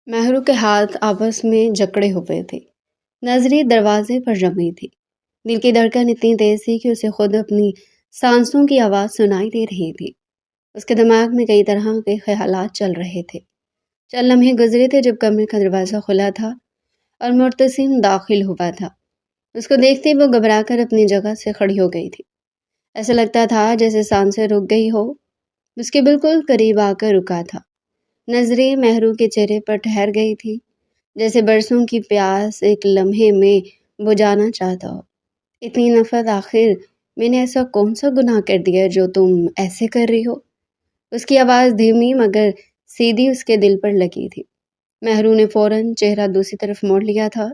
مہرو کے ہاتھ آپس میں جکڑے ہوئے تھے، نظریں دروازے پر جمی تھی۔ دل کی دھڑکن اتنی تیز تھی کہ اسے خود اپنی سانسوں کی آواز سنائی دے رہی تھی۔ اس کے دماغ میں کئی طرح کے خیالات چل رہے تھے۔ چند لمحے گزرے تھے جب کمرے کا دروازہ کھلا تھا اور معتصم داخل ہوا تھا۔ اس کو دیکھتے وہ گھبرا کر اپنی جگہ سے کھڑی ہو گئی تھی۔ ایسا لگتا تھا جیسے سانسیں رک گئی ہو۔ اس کے بالکل قریب آ کر رکا تھا۔ نظریں مہرو کے چہرے پر ٹھہر گئی تھی، جیسے برسوں کی پیاس ایک لمحے میں بجھانا چاہتا ہو۔ اتنی نفرت، آخر میں نے ایسا کون سا گناہ کر دیا جو تم ایسے کر رہی ہو؟ اس کی آواز دھیمی مگر سیدھی اس کے دل پر لگی تھی۔ مہرو نے فوراً چہرہ دوسری طرف موڑ لیا تھا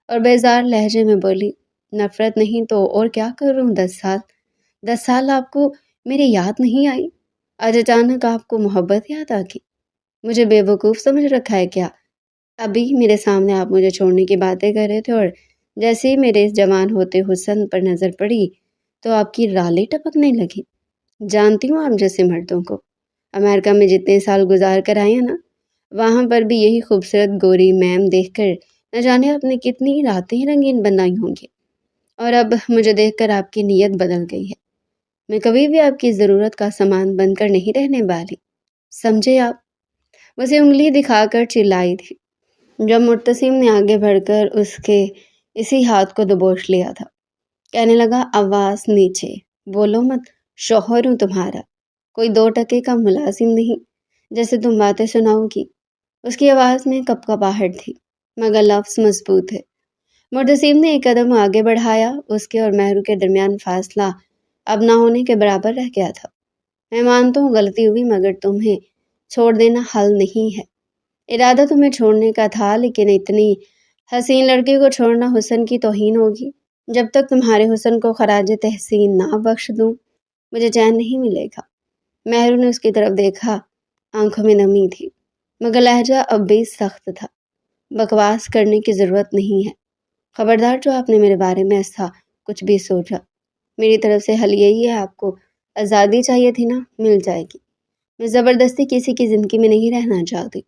اور بیزار لہجے میں بولی، نفرت نہیں تو اور کیا کروں؟ 10 سال آپ کو میری یاد نہیں آئی؟ آج اچانک آپ کو محبت یاد آ گئی؟ مجھے بے وقوف سمجھ رکھا ہے کیا؟ ابھی میرے سامنے آپ مجھے چھوڑنے کی باتیں کر رہے تھے اور جیسے ہی میرے اس جوان ہوتے حسن پر نظر پڑی تو آپ کی رالیں ٹپکنے لگی۔ جانتی ہوں آپ جیسے مردوں کو، امریکہ میں جتنے سال گزار کر آئے ہیں نا، وہاں پر بھی یہی خوبصورت گوری میم دیکھ کر نہ جانے آپ نے کتنی راتیں رنگین بنائی ہوں گی، اور اب مجھے دیکھ کر آپ کی نیت بدل گئی ہے۔ میں کبھی بھی آپ کی ضرورت کا سامان بن کر نہیں رہنے والی، سمجھے آپ؟ اسے انگلی دکھا کر چلائی تھی جب معتصم نے آگے بڑھ کر اس کے اسی ہاتھ کو دبوچ لیا تھا۔ کہنے لگا، آواز نیچے، بولو مت، شوہر ہوں تمہارا، کوئی 2 کا ملازم نہیں جیسے تم باتیں سناؤ گی۔ اس کی آواز میں کپکپاہٹ تھی مگر لفظ مضبوط ہے۔ معتصم نے ایک قدم آگے بڑھایا، اس کے اور مہرو کے درمیان فاصلہ اب نہ ہونے کے برابر رہ گیا تھا۔ میں مانتا ہوں غلطی ہوئی مگر تمہیں چھوڑ دینا حل نہیں ہے۔ ارادہ تمہیں چھوڑنے کا تھا لیکن اتنی حسین لڑکی کو چھوڑنا حسن کی توہین ہوگی۔ جب تک تمہارے حسن کو خراج تحسین نہ بخش دوں مجھے چین نہیں ملے گا۔ مہرو نے اس کی طرف دیکھا، آنکھوں میں نمی تھی مگر لہجہ اب بھی سخت تھا۔ بکواس کرنے کی ضرورت نہیں ہے، خبردار جو آپ نے میرے بارے میں ایسا کچھ بھی سوچا۔ میری طرف سے حل یہی ہے، آپ کو آزادی چاہیے تھی نا، مل جائے گی۔ میں زبردستی کسی کی زندگی میں نہیں رہنا چاہتی۔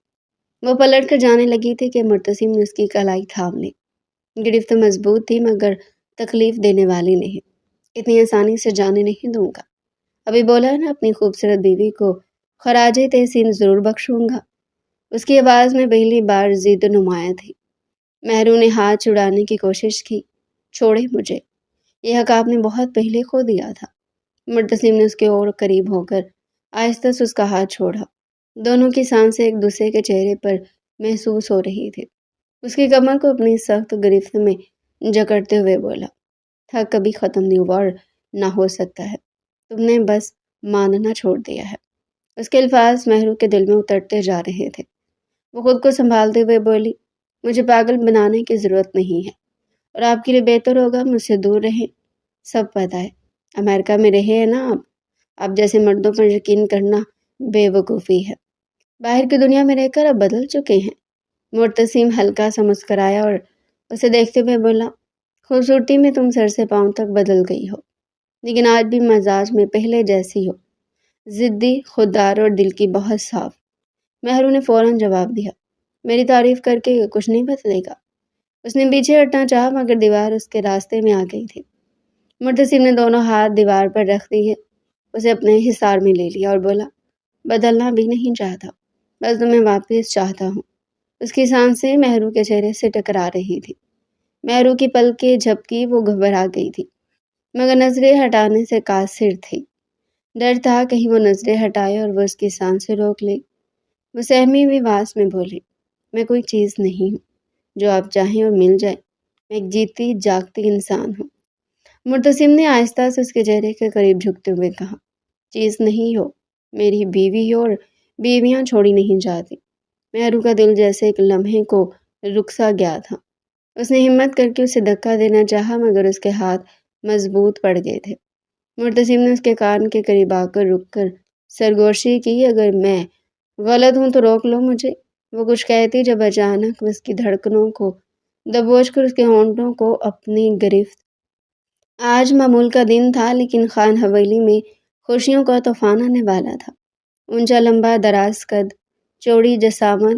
وہ پلٹ کر جانے لگی تھی کہ معتصم نے اس کی کلائی تھام لی۔ گرفت مضبوط تھی مگر تکلیف دینے والی نہیں۔ اتنی آسانی سے جانے نہیں دوں گا۔ ابھی بولا نا اپنی خوبصورت بیوی کو خراج تحسین ضرور بخشوں گا۔ اس کی آواز میں پہلی بار ضد نمایاں تھی۔ مہرو نے ہاتھ چھڑانے کی کوشش کی، چھوڑے مجھے، یہ حق آپ نے بہت پہلے کھو دیا تھا۔ معتصم نے اس کے اور قریب ہو کر آہستہ سے اس کا ہاتھ چھوڑا۔ دونوں کی سانسیں ایک دوسرے کے چہرے پر محسوس ہو رہی تھی۔ اس کی کمر کو اپنی سخت گرفت میں جکڑتے ہوئے بولا، حق کبھی ختم نہیں ہوا اور نہ ہو سکتا ہے، تم نے بس ماننا چھوڑ دیا ہے۔ اس کے الفاظ مہرو کے دل میں اترتے جا رہے تھے۔ وہ خود کو سنبھالتے ہوئے بولی، مجھے پاگل بنانے کی ضرورت نہیں ہے اور آپ کے لیے بہتر ہوگا مجھ سے دور رہیں۔ سب پتہ ہے، امریکہ میں رہے ہیں نا آپ جیسے مردوں پر یقین کرنا بے وقوفی ہے۔ باہر کی دنیا میں رہ کر اب بدل چکے ہیں۔ معتصم ہلکا سا مسکرایا اور اسے دیکھتے ہوئے بولا، خوبصورتی میں تم سر سے پاؤں تک بدل گئی ہو لیکن آج بھی مزاج میں پہلے جیسی ہو، ضدی، خوددار اور دل کی بہت صاف۔ مہرو نے فوراً جواب دیا، میری تعریف کر کے کچھ نہیں بدلے گا۔ اس نے پیچھے ہٹنا چاہا مگر دیوار اس کے راستے میں آ گئی تھی۔ معتصم نے دونوں ہاتھ دیوار پر رکھ دیے، اسے اپنے حصار میں لے لیا اور بولا، بدلنا بھی نہیں چاہتا، بس تمہیں واپس چاہتا ہوں۔ اس کی سانسیں مہرو کے چہرے سے ٹکرا رہی تھی۔ مہرو کی پلکیں جھپکی، وہ گھبرا گئی تھی مگر نظریں ہٹانے سے قاصر تھی۔ ڈر تھا کہیں وہ نظریں ہٹائے اور وہ اس کی سانسیں روک لے۔ وہ سہمی ہوئی آواز میں بولی، میں کوئی چیز نہیں ہوں جو آپ چاہیں اور مل جائے، میں ایک جیتی جاگتی انسان ہوں۔ معتصم نے آہستہ سے اس کے چہرے کے قریب جھکتے ہوئے کہا، چیز نہیں ہو، میری بیوی ہو اور بیویاں چھوڑی نہیں جاتی۔ مہرو کا دل جیسے ایک لمحے کو رک سا گیا تھا۔ اس نے ہمت کر کے اسے دھکا دینا چاہا مگر اس کے ہاتھ مضبوط پڑ گئے تھے۔ معتصم نے اس کے کان کے قریب آ کر رک کر سرگوشی کی، اگر میں غلط ہوں تو روک لو مجھے۔ وہ کچھ کہتی جب اچانک اس کی دھڑکنوں کو دبوچ کر اس کے ہونٹوں کو اپنی گرفت۔ آج معمول کا دن تھا لیکن خان حویلی میں خوشیوں کا طوفان آنے والا تھا۔ اونچا، لمبا، دراز قد، چوڑی جسامت،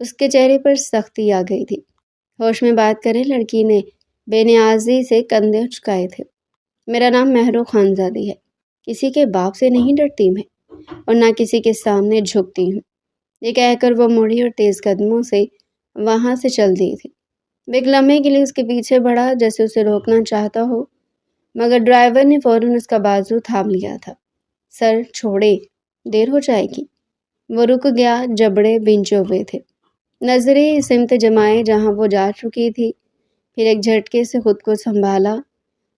اس کے چہرے پر سختی آ گئی تھی۔ ہوش میں بات کرے لڑکی نے بے نیازی سے کندھے اچکائے تھے۔ میرا نام مہرو خانزادی ہے، کسی کے باپ سے نہیں ڈرتی میں، اور نہ کسی کے سامنے جھکتی ہوں۔ یہ کہہ کر وہ مڑی اور تیز قدموں سے وہاں سے چل دی تھی۔ وہ ایک لمحے کے لیے اس کے پیچھے بڑھا جیسے اسے روکنا چاہتا ہو، مگر ڈرائیور نے فوراً اس کا بازو تھام لیا تھا۔ سر چھوڑے، دیر ہو جائے گی۔ وہ رک گیا، جبڑے بھینچے ہوئے تھے، نظریں سمت جمائے جہاں وہ جا چکی تھی، پھر ایک جھٹکے سے خود کو سنبھالا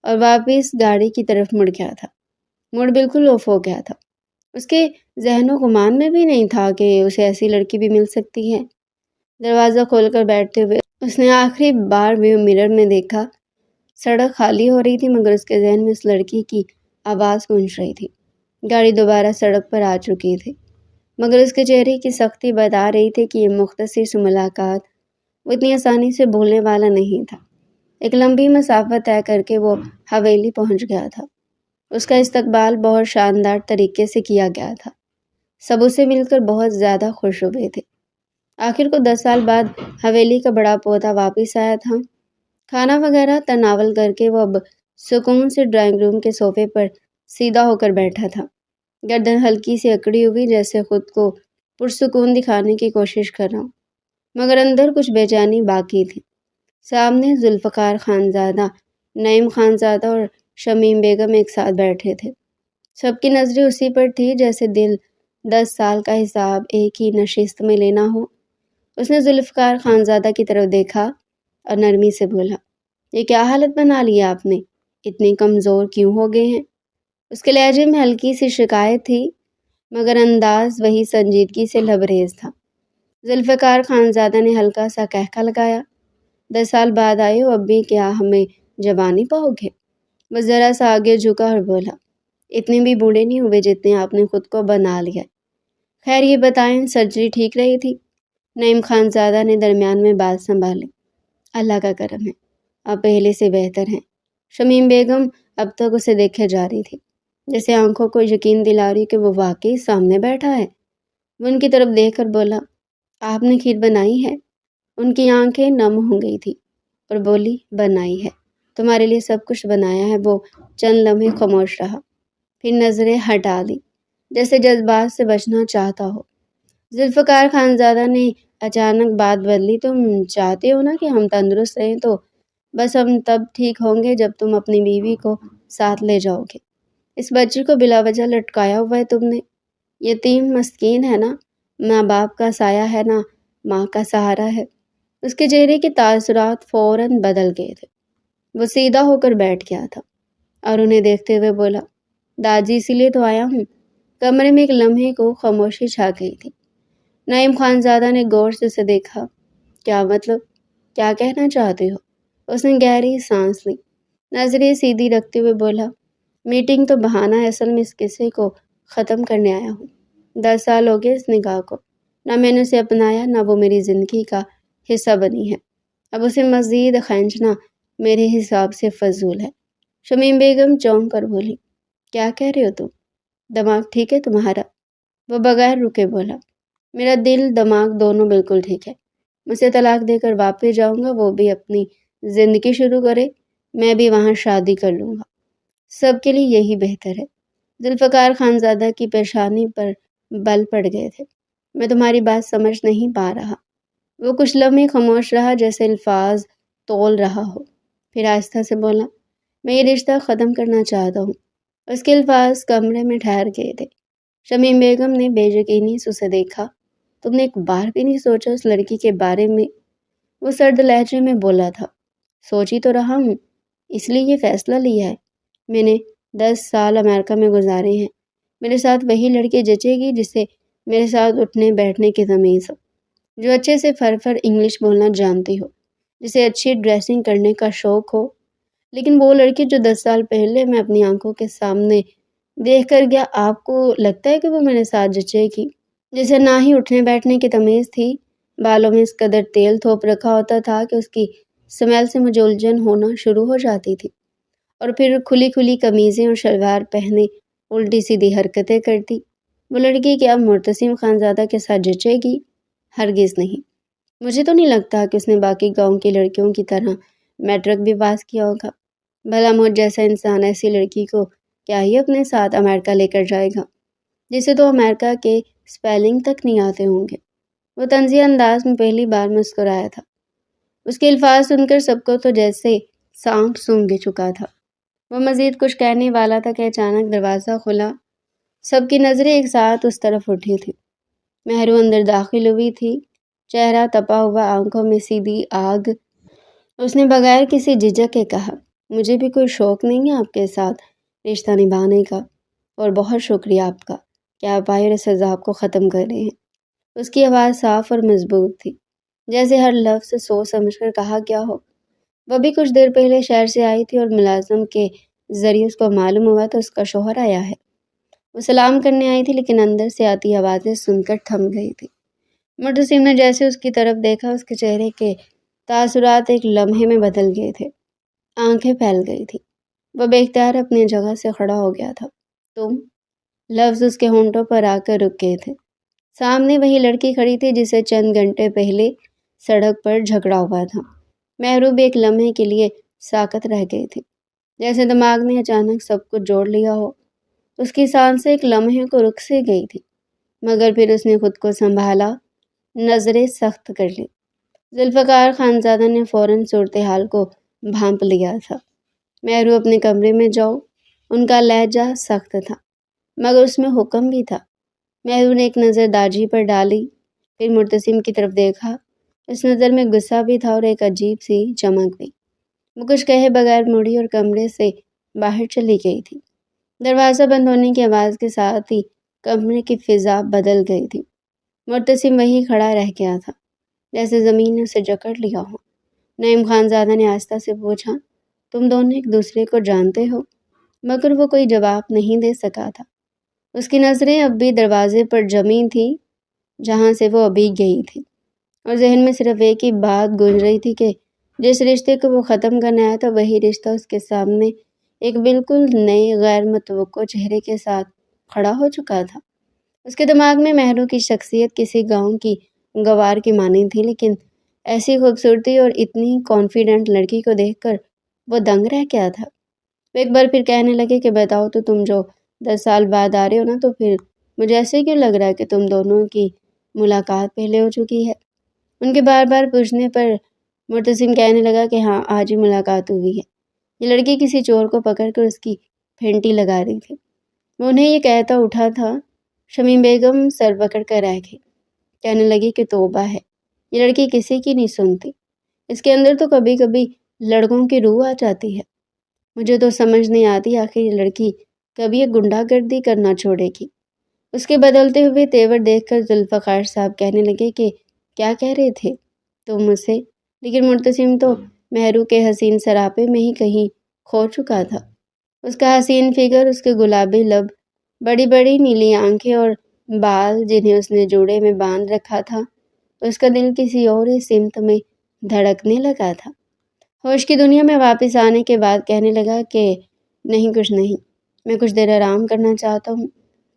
اور واپس گاڑی کی طرف مڑ گیا تھا۔ موڈ بالکل آف ہو گیا تھا۔ اس کے ذہن و گمان میں بھی نہیں تھا کہ اسے ایسی لڑکی بھی مل سکتی ہے۔ دروازہ کھول کر بیٹھتے ہوئے اس نے آخری بار ویو مرر میں دیکھا۔ سڑک خالی ہو رہی تھی مگر اس کے ذہن میں اس لڑکی کی آواز گونج رہی تھی۔ گاڑی دوبارہ سڑک پر آ چکی تھی مگر اس کے چہرے کی سختی بتا رہی تھی کہ یہ مختصر سی ملاقات وہ اتنی آسانی سے بھولنے والا نہیں تھا۔ ایک لمبی مسافت طے کر کے وہ حویلی پہنچ گیا تھا۔ اس کا استقبال بہت شاندار طریقے سے کیا گیا تھا۔ سب اسے مل کر بہت زیادہ خوش ہوئے تھے۔ آخر کو 10 سال بعد حویلی کا بڑا پوتا واپس آیا تھا۔ کھانا وغیرہ تناول کر کے وہ اب سکون سے ڈرائنگ روم کے صوفے پر سیدھا ہو کر بیٹھا تھا، گردن ہلکی سی اکڑی ہوئی جیسے خود کو پرسکون دکھانے کی کوشش کر رہا ہوں، مگر اندر کچھ بے چینی باقی تھی۔ سامنے ذوالفقار خانزادہ، نعیم خانزادہ اور شمیم بیگم ایک ساتھ بیٹھے تھے۔ سب کی نظریں اسی پر تھی جیسے دل 10 سال کا حساب ایک ہی نشست میں لینا ہو۔ اس نے ذوالفقار خانزادہ کی طرف دیکھا اور نرمی سے بولا، یہ کیا حالت بنا لی آپ نے؟ اتنے کمزور کیوں ہو گئے ہیں؟ اس کے لہجے میں ہلکی سی شکایت تھی مگر انداز وہی سنجیدگی سے لبریز تھا۔ ذوالفقار خانزادہ نے ہلکا سا کہکا لگایا، 10 سال بعد آئے ہو، اب بھی کیا ہمیں جوانی پاؤ گے؟ وہ ذرا سا آگے جھکا اور بولا، اتنے بھی بوڑھے نہیں ہوئے جتنے آپ نے خود کو بنا لیا۔ خیر یہ بتائیں سرجری ٹھیک رہی تھی؟ نعیم خانزادہ نے درمیان میں بات سنبھالی، اللہ کا کرم ہے، آپ پہلے سے بہتر ہیں۔ شمیم بیگم اب تک اسے دیکھے جا رہی تھی، جیسے آنکھوں کو یقین دلا رہی کہ وہ واقعی سامنے بیٹھا ہے۔ وہ ان کی طرف دیکھ کر بولا، آپ نے کھیر بنائی ہے؟ ان کی آنکھیں نم ہو گئی تھی اور بولی، بنائی ہے، تمہارے لیے سب کچھ بنایا ہے۔ وہ چند لمحے خاموش رہا، پھر نظریں ہٹا دی جیسے جذبات سے بچنا چاہتا ہو۔ ذوالفقار خانزادہ نے اچانک بات بدلی، تم چاہتے ہو نا کہ ہم تندرست رہیں، تو بس ہم تب ٹھیک ہوں گے جب تم اپنی بیوی کو ساتھ لے جاؤ گے۔ اس بچی کو بلا وجہ لٹکایا ہوا ہے تم نے، یتیم مسکین ہے نا، نہ باپ کا سایہ ہے نہ ماں کا سہارا ہے۔ اس کے چہرے کے تاثرات فوراً بدل گئے تھے۔ وہ سیدھا ہو کر بیٹھ گیا تھا اور انہیں دیکھتے ہوئے بولا، داجی اسی لیے تو آیا ہوں۔ کمرے میں ایک لمحے کو خاموشی چھا گئی تھی۔ نعیم خانزادہ نے غور سے اسے دیکھا، کیا مطلب، کیا کہنا چاہتے ہو؟ اس نے گہری سانس لی، نظریں سیدھی رکھتے ہوئے بولا، میٹنگ تو بہانہ ہے، اصل میں اس قصے کو ختم کرنے آیا ہوں۔ 10 سال ہو گئے اس نکاح کو، نہ میں نے اسے اپنایا نہ وہ میری زندگی کا حصہ بنی ہے۔ اب اسے مزید کھینچنا میرے حساب سے فضول ہے۔ شمیم بیگم چونک کر بولی، کیا کہہ رہے ہو تم؟ دماغ ٹھیک ہے تمہارا؟ وہ بغیر رکے بولا، میرا دل دماغ دونوں بالکل ٹھیک ہے۔ اسے طلاق دے کر واپس جاؤں گا، وہ بھی اپنی زندگی شروع کرے، میں بھی وہاں شادی کر لوں گا، سب کے لیے یہی بہتر ہے۔ ذوالفقار خانزادہ کی پیشانی پر بل پڑ گئے تھے، میں تمہاری بات سمجھ نہیں پا رہا۔ وہ کچھ لمحے خاموش رہا جیسے الفاظ تول رہا ہو، پھر آہستہ سے بولا، میں یہ رشتہ ختم کرنا چاہتا ہوں۔ اس کے الفاظ کمرے میں ٹھہر گئے تھے۔ شمیم بیگم نے بے یقینی سے اسے دیکھا، تم نے ایک بار بھی نہیں سوچا اس لڑکی کے بارے میں؟ وہ سرد لہجے میں بولا تھا، سوچی تو رہا ہوں، اس لیے یہ فیصلہ لیا ہے۔ میں نے 10 سال امریکہ میں گزارے ہیں، میرے ساتھ وہی لڑکی جچے گی جسے میرے ساتھ اٹھنے بیٹھنے کی تمیز ہو، جو اچھے سے فر انگلش بولنا جانتی ہو، جسے اچھی ڈریسنگ کرنے کا شوق ہو۔ لیکن وہ لڑکی جو 10 سال پہلے میں اپنی آنکھوں کے سامنے دیکھ کر گیا، آپ کو لگتا ہے کہ وہ میرے ساتھ جچے گی؟ جسے نہ ہی اٹھنے بیٹھنے کی تمیز تھی، بالوں میں اس قدر تیل تھوپ رکھا ہوتا تھا کہ اس کی سمیل سے مجھے الجھن ہونا شروع ہو جاتی تھی، اور پھر کھلی کھلی قمیضیں اور شلوار پہنے الٹی سیدھی حرکتیں کرتی۔ وہ لڑکی کیا مرتسم خانزادہ کے ساتھ جچے گی؟ ہرگز نہیں۔ مجھے تو نہیں لگتا کہ اس نے باقی گاؤں کی لڑکیوں کی طرح میٹرک بھی پاس کیا ہوگا۔ بھلا مجھ جیسا انسان ایسی لڑکی کو کیا ہی اپنے ساتھ امریکہ لے کر جائے گا، جسے تو امریکہ کے اسپیلنگ تک نہیں آتے ہوں گے۔ وہ طنزیہ انداز میں پہلی بار مسکرایا تھا۔ اس کے الفاظ سن کر سب کو تو جیسے سانپ سونگھ چکا تھا۔ وہ مزید کچھ کہنے والا تھا کہ اچانک دروازہ کھلا۔ سب کی نظریں ایک ساتھ اس طرف اٹھی تھیں۔ مہرو اندر داخل ہوئی تھی، چہرہ تپا ہوا، آنکھوں میں سیدھی آگ۔ اس نے بغیر کسی جھجک کے کہا، مجھے بھی کوئی شوق نہیں ہے آپ کے ساتھ رشتہ نبھانے کا، اور بہت شکریہ آپ کا کہ آپ آئے اور اس عذاب کو ختم کر رہے ہیں۔ اس کی آواز صاف اور مضبوط تھی، جیسے ہر لفظ سوچ سمجھ کر کہا گیا ہو۔ وہ بھی کچھ دیر پہلے شہر سے آئی تھی اور ملازم کے ذریعے اس کو معلوم ہوا تو اس کا شوہر آیا ہے۔ وہ سلام کرنے آئی تھی لیکن اندر سے آتی آوازیں سن کر تھم گئی تھی۔ مرتسم نے جیسے اس کی طرف دیکھا، اس کے چہرے کے تاثرات ایک لمحے میں بدل گئے تھے، آنکھیں پھیل گئی تھی۔ وہ بے اختیار اپنی جگہ سے کھڑا ہو گیا تھا۔ تم؟ لفظ اس کے ہونٹوں پر آ کر رک گئے تھے۔ سامنے وہی لڑکی کھڑی تھی جسے چند گھنٹے پہلے سڑک پر جھگڑا ہوا تھا۔ مہرو بھی ایک لمحے کے لیے ساکت رہ گئی تھی، جیسے دماغ نے اچانک سب کچھ جوڑ لیا ہو۔ اس کی سانسیں ایک لمحے کو رک سے گئی تھی، مگر پھر اس نے خود کو سنبھالا، نظریں سخت کر لی۔ ذوالفقار خانزادہ نے فوراً صورتحال کو بھانپ لیا تھا۔ مہرو اپنے کمرے میں جاؤ۔ ان کا لہجہ سخت تھا، مگر اس میں حکم بھی تھا۔ مہرو نے ایک نظر داجی پر ڈالی، پھر مرتسم کی طرف دیکھا۔ اس نظر میں غصہ بھی تھا اور ایک عجیب سی چمک بھی۔ وہ کچھ کہے بغیر مڑی اور کمرے سے باہر چلی گئی تھی۔ دروازہ بند ہونے کی آواز کے ساتھ ہی کمرے کی فضا بدل گئی تھی۔ مرتسم وہیں کھڑا رہ گیا تھا، جیسے زمین نے اسے جکڑ لیا ہو۔ نعیم خانزادہ نے آہستہ سے پوچھا، تم دونوں ایک دوسرے کو جانتے ہو؟ مگر وہ کوئی جواب نہیں دے سکا تھا۔ اس کی نظریں اب بھی دروازے پر جمی تھیں جہاں سے وہ ابھی گئی تھی، اور ذہن میں صرف ایک ہی بات گونج رہی تھی کہ جس رشتے کو وہ ختم کرنے آیا تھا وہی رشتہ اس کے سامنے ایک بالکل نئے غیر متوقع چہرے کے ساتھ کھڑا ہو چکا تھا۔ اس کے دماغ میں مہرو کی شخصیت کسی گاؤں کی گوار کی مانند تھی، لیکن ایسی خوبصورتی اور اتنی کانفیڈنٹ لڑکی کو دیکھ کر وہ دنگ رہ گیا تھا۔ وہ ایک بار پھر کہنے لگے کہ بتاؤ تو تم جو 10 سال بعد آ رہے ہو نا، تو پھر مجھے ایسے کیوں لگ رہا ہے کہ تم دونوں کی ملاقات پہلے ہو چکی ہے؟ ان کے بار بار پوچھنے پر مرتسم کہنے لگا کہ ہاں، آج ہی ملاقات ہوئی ہے۔ یہ لڑکی کسی چور کو پکڑ کر اس کی پھینٹی لگا رہی تھی۔ وہ انہیں یہ کہتا اٹھا تھا۔ شمیم بیگم سر پکڑ کر رہ گئی، کہنے لگی کہ توبہ ہے، یہ لڑکی کسی کی نہیں سنتی۔ اس کے اندر تو کبھی کبھی لڑکوں کی روح آ جاتی ہے۔ مجھے تو سمجھ نہیں آتی آخر یہ لڑکی کبھی یہ گنڈا گردی کرنا چھوڑے گی۔ اس کے بدلتے ہوئے تیور دیکھ کر ذوالفقار صاحب کہنے لگے کہ کیا کہہ رہے تھے تم مجھ سے؟ لیکن مرتسم تو مہرو کے حسین سراپے میں ہی کہیں کھو چکا تھا۔ اس کا حسین فگر، اس کے گلابی لب، بڑی بڑی نیلی آنکھیں اور بال جنہیں اس نے جوڑے میں باندھ رکھا تھا، اس کا دل کسی اور ہی سمت میں دھڑکنے لگا تھا۔ ہوش کی دنیا میں واپس آنے کے بعد کہنے لگا کہ نہیں، کچھ نہیں، میں کچھ دیر آرام کرنا چاہتا ہوں،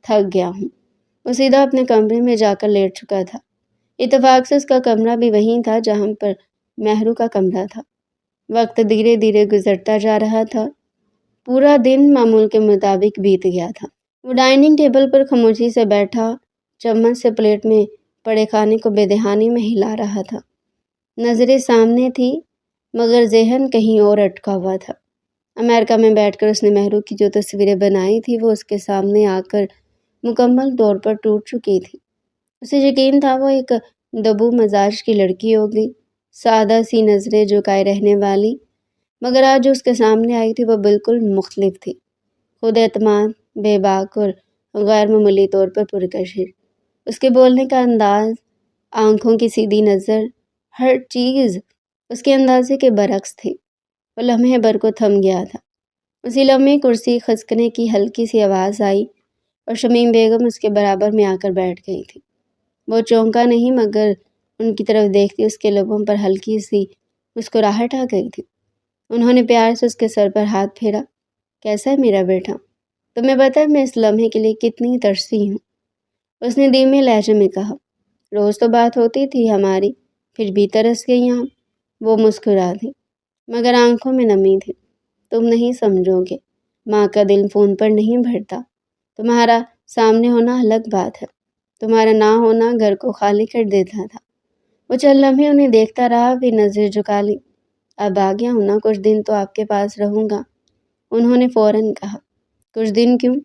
تھک گیا ہوں۔ وہ سیدھا اپنے کمرے میں جا کر لیٹ چکا تھا۔ اتفاق سے اس کا کمرہ بھی وہیں تھا جہاں پر مہرو کا کمرہ تھا۔ وقت دھیرے دھیرے گزرتا جا رہا تھا۔ پورا دن معمول کے مطابق بیت گیا تھا۔ وہ ڈائننگ ٹیبل پر خاموشی سے بیٹھا، چمچ سے پلیٹ میں پڑے کھانے کو بے دہانی میں ہلا رہا تھا۔ نظریں سامنے تھی، مگر ذہن کہیں اور اٹکا ہوا تھا۔ امریکہ میں بیٹھ کر اس نے مہرو کی جو تصویریں بنائی تھی وہ اس کے سامنے آ کر مکمل طور پر ٹوٹ چکی تھی۔ اسے یقین تھا وہ ایک دبو مزاج کی لڑکی ہوگی، سادہ سی نظریں جھکائے رہنے والی، مگر آج جو اس کے سامنے آئی تھی وہ بالکل مختلف تھی۔ خود اعتماد، بے باک اور غیر معمولی طور پر پرکشش۔ اس کے بولنے کا انداز، آنکھوں کی سیدھی نظر، ہر چیز اس کے اندازے کے برعکس تھی۔ وہ لمحے بھر کو تھم گیا تھا۔ اسی لمحے کرسی خسکنے کی ہلکی سی آواز آئی اور شمیم بیگم اس کے برابر میں آ کر بیٹھ گئی تھی۔ وہ چونکا نہیں، مگر ان کی طرف دیکھتی اس کے لبوں پر ہلکی سی مسکراہٹ آ گئی تھی۔ انہوں نے پیار سے اس کے سر پر ہاتھ پھیرا۔ کیسا ہے میرا بیٹا؟ تمہیں پتہ ہے میں اس لمحے کے لیے کتنی ترسی ہوں؟ اس نے دھیمے لہجے میں کہا۔ روز تو بات ہوتی تھی ہماری، پھر بھی ترس گئی آپ۔ وہ مسکرا دی مگر آنکھوں میں نمی تھی۔ تم نہیں سمجھو گے، ماں کا دل فون پر نہیں بھرتا۔ تمہارا سامنے ہونا الگ بات ہے، تمہارا نہ ہونا گھر کو خالی کر دیتا تھا۔ وہ چند لمحے انہیں دیکھتا رہا، پھر نظر جھکا لی۔ اب آ گیا ہوں نا، کچھ دن تو آپ کے پاس رہوں گا، انہوں نے فوراً کہا۔ کچھ دن کیوں؟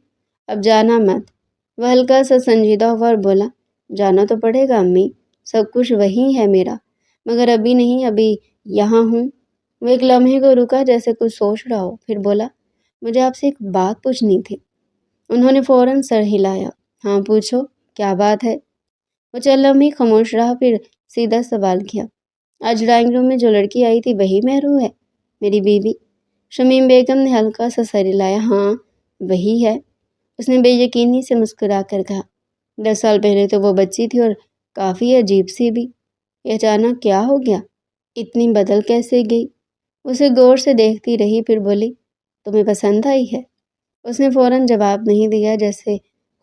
اب جانا مت۔ وہ ہلکا سا سنجیدہ ہوا اور بولا، جانا تو پڑے گا امی، سب کچھ وہی ہے میرا، مگر ابھی نہیں، ابھی یہاں ہوں۔ وہ ایک لمحے کو رکا جیسے کچھ سوچ رہا ہو، پھر بولا، مجھے آپ سے ایک بات پوچھنی تھی۔ انہوں نے فوراً سر ہلایا۔ ہاں پوچھو، کیا بات ہے؟ وہ چند لمحے خاموش رہا، پھر سیدھا سوال کیا، آج ڈرائنگ روم میں جو لڑکی آئی تھی وہی مہرو ہے، میری بیوی؟ شمیم بیگم نے ہلکا سا سر ہلایا۔ ہاں وہی ہے، اس نے بے یقینی سے مسکرا کر کہا۔ 10 سال پہلے تو وہ بچی تھی اور کافی عجیب سی بھی، یہ اچانک کیا ہو گیا؟ اتنی بدل کیسے گئی؟ اسے غور سے دیکھتی رہی، پھر بولی، تمہیں پسند آئی ہے؟ اس نے فوراً جواب نہیں دیا، جیسے